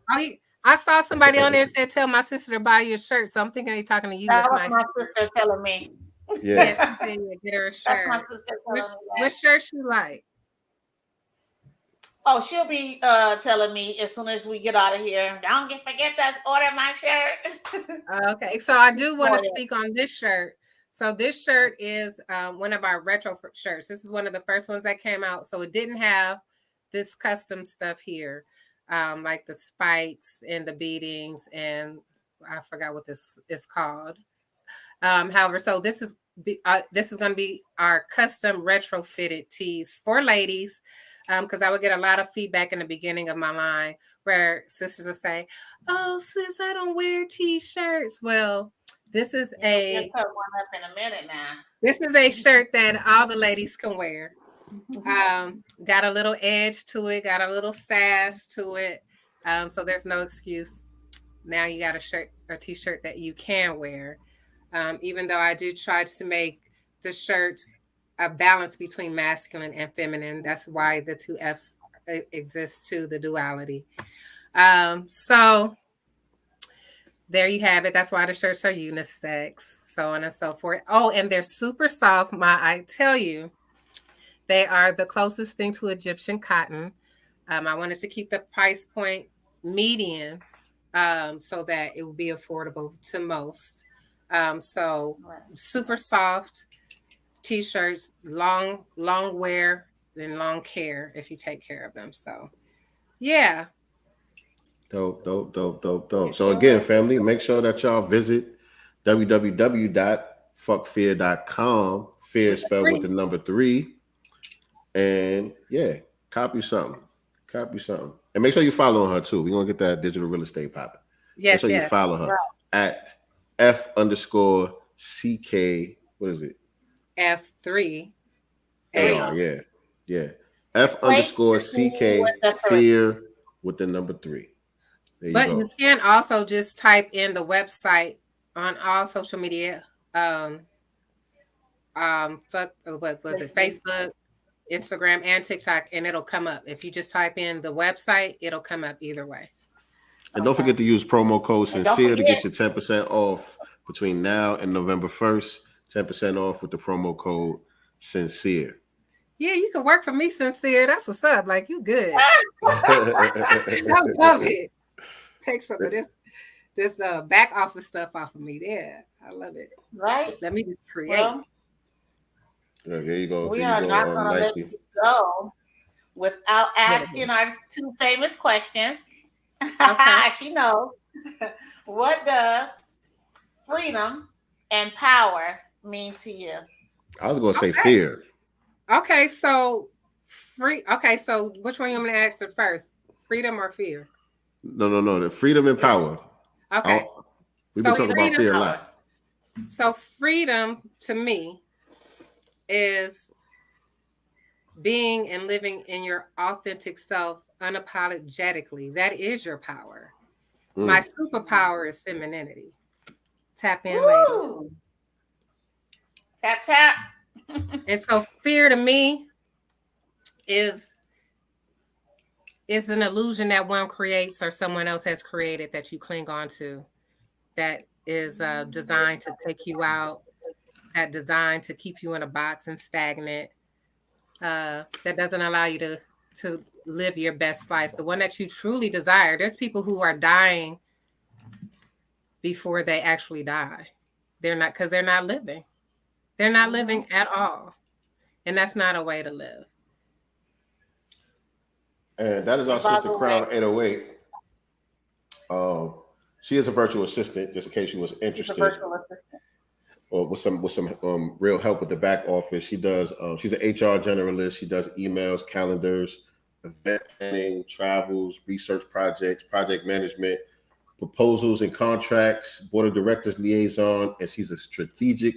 I mean? I saw somebody on there said, "Tell my sister to buy you a shirt." So I'm thinking they're talking to you. That was my sister telling me. Yeah, she's saying, get her a shirt. That's my sister telling me that. What shirt she like? Oh, she'll be telling me as soon as we get out of here. Don't forget to order my shirt. Okay, so I do want to speak on this shirt. So this shirt is one of our retro shirts. This is one of the first ones that came out. So it didn't have this custom stuff here, like the spikes and the beadings, and I forgot what this is called. However, so this is going to be our custom retrofitted tees for ladies, because I would get a lot of feedback in the beginning of my line where sisters would say, "Oh, sis, I don't wear t-shirts." Well, this is You'll put one up in a minute now. This is a shirt that all the ladies can wear. Got a little edge to it, got a little sass to it. So there's no excuse. Now you got a shirt or t-shirt that you can wear. Even though I do try to make the shirts a balance between masculine and feminine. That's why the two F's exist too, the duality. So there you have it. That's why the shirts are unisex, so on and so forth. Oh, and they're super soft. I tell you, they are the closest thing to Egyptian cotton. I wanted to keep the price point median so that it would be affordable to most. So super soft t-shirts, long wear and long care if you take care of them. So yeah. Dope. So again, family, make sure that y'all visit www.fuckfear.com. Fear spelled with the number 3. And yeah, copy something. And make sure you follow her too. We're gonna get that digital real estate popping. Yes, make sure you follow her at F_CK. What is it? F3. Yeah. F_CK fear with the number 3. But you can also just type in the website on all social media. Facebook, Instagram, and TikTok, and it'll come up. If you just type in the website, it'll come up either way. And don't forget to use promo code Sincere to get your 10% off between now and November 1st. 10% off with the promo code Sincere. Yeah, you can work for me, Sincere. That's what's up. Like, you good. I love it. Take some of this back office stuff off of me. Yeah, I love it. Right? Let me just create. Well, here you go. We are not going to let you go without asking our 2 famous questions. Okay. She knows. What does freedom and power mean to you? I was going to say fear. Okay, so free. Okay, so which one you want me to answer first? Freedom or fear? No. The freedom and power. Okay. We've been talking about fear a lot. So freedom to me is being and living in your authentic self unapologetically. That is your power. My superpower is femininity. Tap in, ladies. Tap, tap. And so fear to me is an illusion that one creates or someone else has created that you cling on to, that is designed to take you out, that designed to keep you in a box and stagnant, that doesn't allow you to live your best life, the one that you truly desire. There's people who are dying before they actually die. They're not, because they're not living. They're not living at all. And that's not a way to live. And that is our sister Crown 808. She is a virtual assistant, just in case you was interested. Virtual assistant. Or with some real help with the back office. She does. She's an HR generalist. She does emails, calendars, event planning, travels, research projects, project management, proposals and contracts, board of directors liaison, and she's a strategic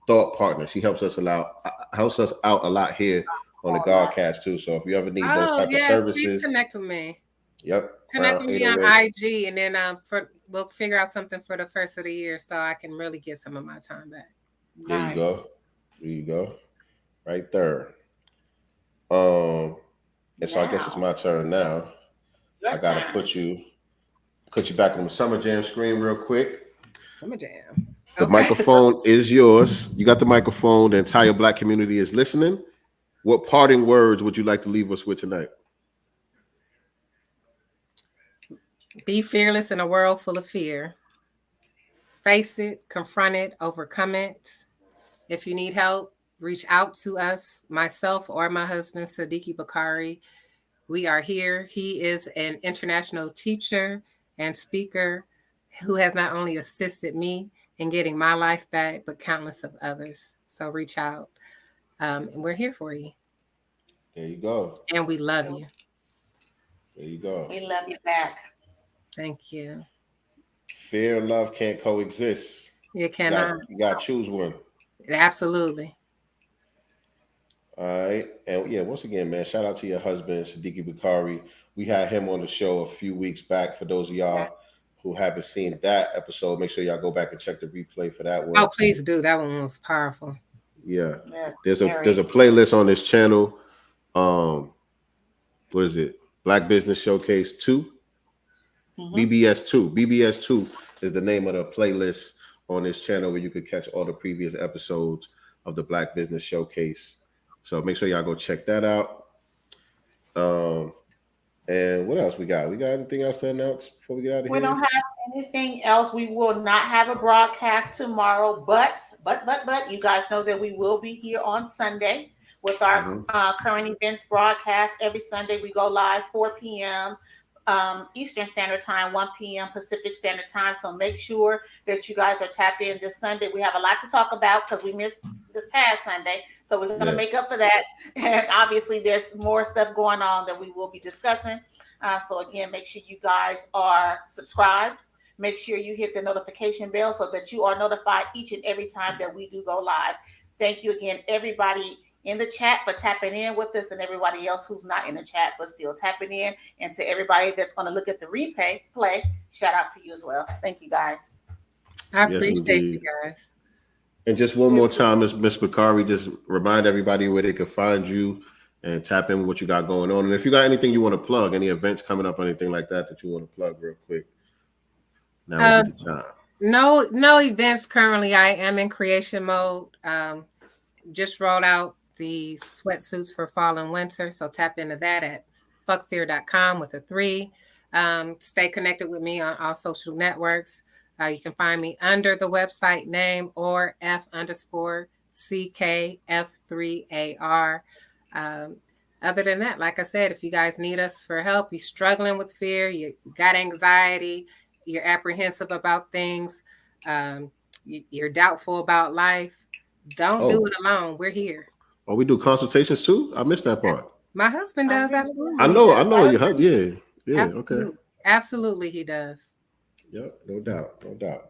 thought partner. She helps us out a lot here on the GodCast too. So if you ever need those type of services, please connect with me. Yep. Connect with me on IG, and then we'll figure out something for the first of the year so I can really get some of my time back. There you go. Right there. And so I guess it's my turn now. I gotta put you back on the Summer Jam screen real quick. Summer Jam. The microphone is yours. You got the microphone. The entire Black community is listening. What parting words would you like to leave us with tonight? Be fearless in a world full of fear. Face it, confront it, overcome it. If you need help, reach out to us, myself or my husband, Siddiqui Bakari. We are here. He is an international teacher and speaker who has not only assisted me in getting my life back, but countless of others. So reach out. And we're here for you. There you go. And we love you. There you go. We love you back. Thank you. Fear and love can't coexist. You cannot. You got to choose one. Absolutely. All right. And yeah, once again, man, shout out to your husband, Siddiqui Bakari. We had him on the show a few weeks back. For those of y'all who haven't seen that episode, make sure y'all go back and check the replay for that one. Oh, please do. That one was powerful. Yeah. There's a playlist on this channel. What is it? Black Business Showcase 2. BBS 2. BBS 2 is the name of the playlist on this channel where you could catch all the previous episodes of the Black Business Showcase. So make sure y'all go check that out. And what else we got? We got anything else to announce before we get out of here? We don't have anything else. We will not have a broadcast tomorrow, but you guys know that we will be here on Sunday with our current events broadcast. Every Sunday we go live 4 p.m. Eastern Standard Time, 1 p.m. Pacific Standard Time. So make sure that you guys are tapped in this Sunday. We have a lot to talk about because we missed this past Sunday. So we're going to make up for that. And obviously there's more stuff going on that we will be discussing. So again, make sure you guys are subscribed. Make sure you hit the notification bell so that you are notified each and every time that we do go live. Thank you again, everybody in the chat for tapping in with us, and everybody else who's not in the chat but still tapping in, and to everybody that's going to look at the replay, shout out to you as well. Thank you guys. I appreciate you guys. And just one more time, Ms. Bakari, just remind everybody where they can find you and tap in with what you got going on. And if you got anything you want to plug, any events coming up, anything like that you want to plug real quick, now would be the time. No events currently. I am in creation mode. Just rolled out the sweatsuits for fall and winter, so tap into that at fuckfear.com with a 3. Stay connected with me on all social networks. You can find me under the website name or F_CKF3AR. Other than that, like I said, if you guys need us for help, you're struggling with fear, you got anxiety, you're apprehensive about things, you're doubtful about life, don't do it alone. We're here. Oh, we do consultations too? I missed that part. My husband does, absolutely. I know. Yeah. Yeah, Absolutely. okay. Absolutely, he does. Yep, no doubt, no doubt.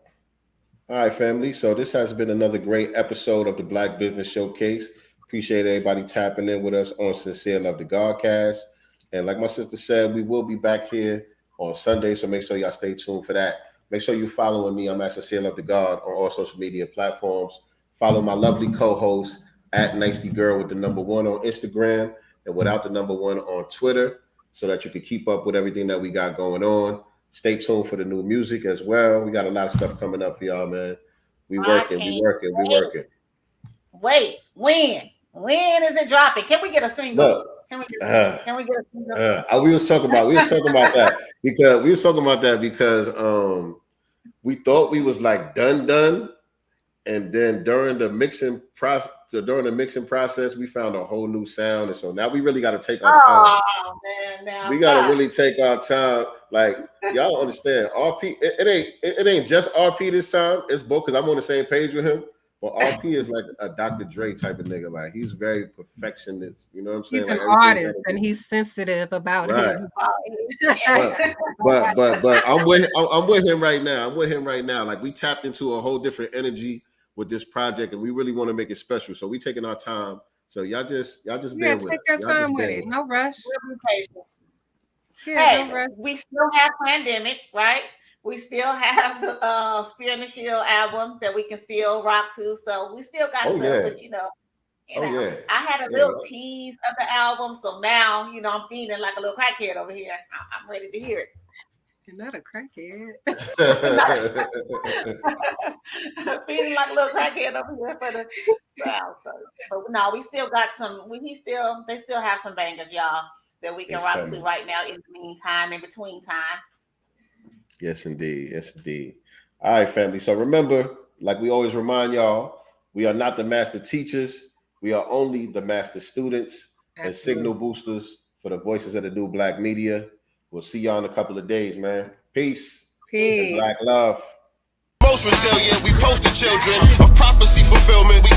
All right, family. So this has been another great episode of the Black Business Showcase. Appreciate everybody tapping in with us on Sincere Love the Godcast. And like my sister said, we will be back here on Sunday, so make sure y'all stay tuned for that. Make sure you following me. I'm at Sincere Love the God on all social media platforms. Follow my lovely co-host at nyctegur with the number 1 on Instagram and without the number 1 on Twitter, so that you can keep up with everything that we got going on. Stay tuned for the new music as well. We got a lot of stuff coming up for y'all, man. We working. Wait, when? When is it dropping? Can we get a single? Look, can we get a single? we was talking about that because we thought we was like done, and then during the mixing process, we found a whole new sound, and so now we really got to take our time. Oh man, now we got to really take our time. Like, y'all don't understand. RP, it ain't just RP this time. It's both, because I'm on the same page with him. But RP is like a Dr. Dre type of nigga. Like, he's very perfectionist. You know what I'm saying? He's like, an artist, and he's sensitive about it. But I'm with him right now. Like, we tapped into a whole different energy with this project, and we really want to make it special. So we taking our time. So y'all just bear with us. Take your time with it. No rush. We'll be patient. Yeah, no rush. We still have Plandemic, right? We still have the Spear and the Shield album that we can still rock to. So we still got stuff, but you know, I had a little tease of the album. So now, you know, I'm feeling like a little crackhead over here. I'm ready to hear it. You're not a crackhead. Feeling like a little crackhead over here for the sound. But no, we still got some. They still have some bangers, y'all, that we can rock to right now. In the meantime, in between time. Yes, indeed. Yes, indeed. All right, family. So remember, like we always remind y'all, we are not the master teachers. We are only the master students and signal boosters for the voices of the new Black media. We'll see y'all in a couple of days, man. Peace. Peace. Black love. Most resilient, we poster children of prophecy fulfillment. We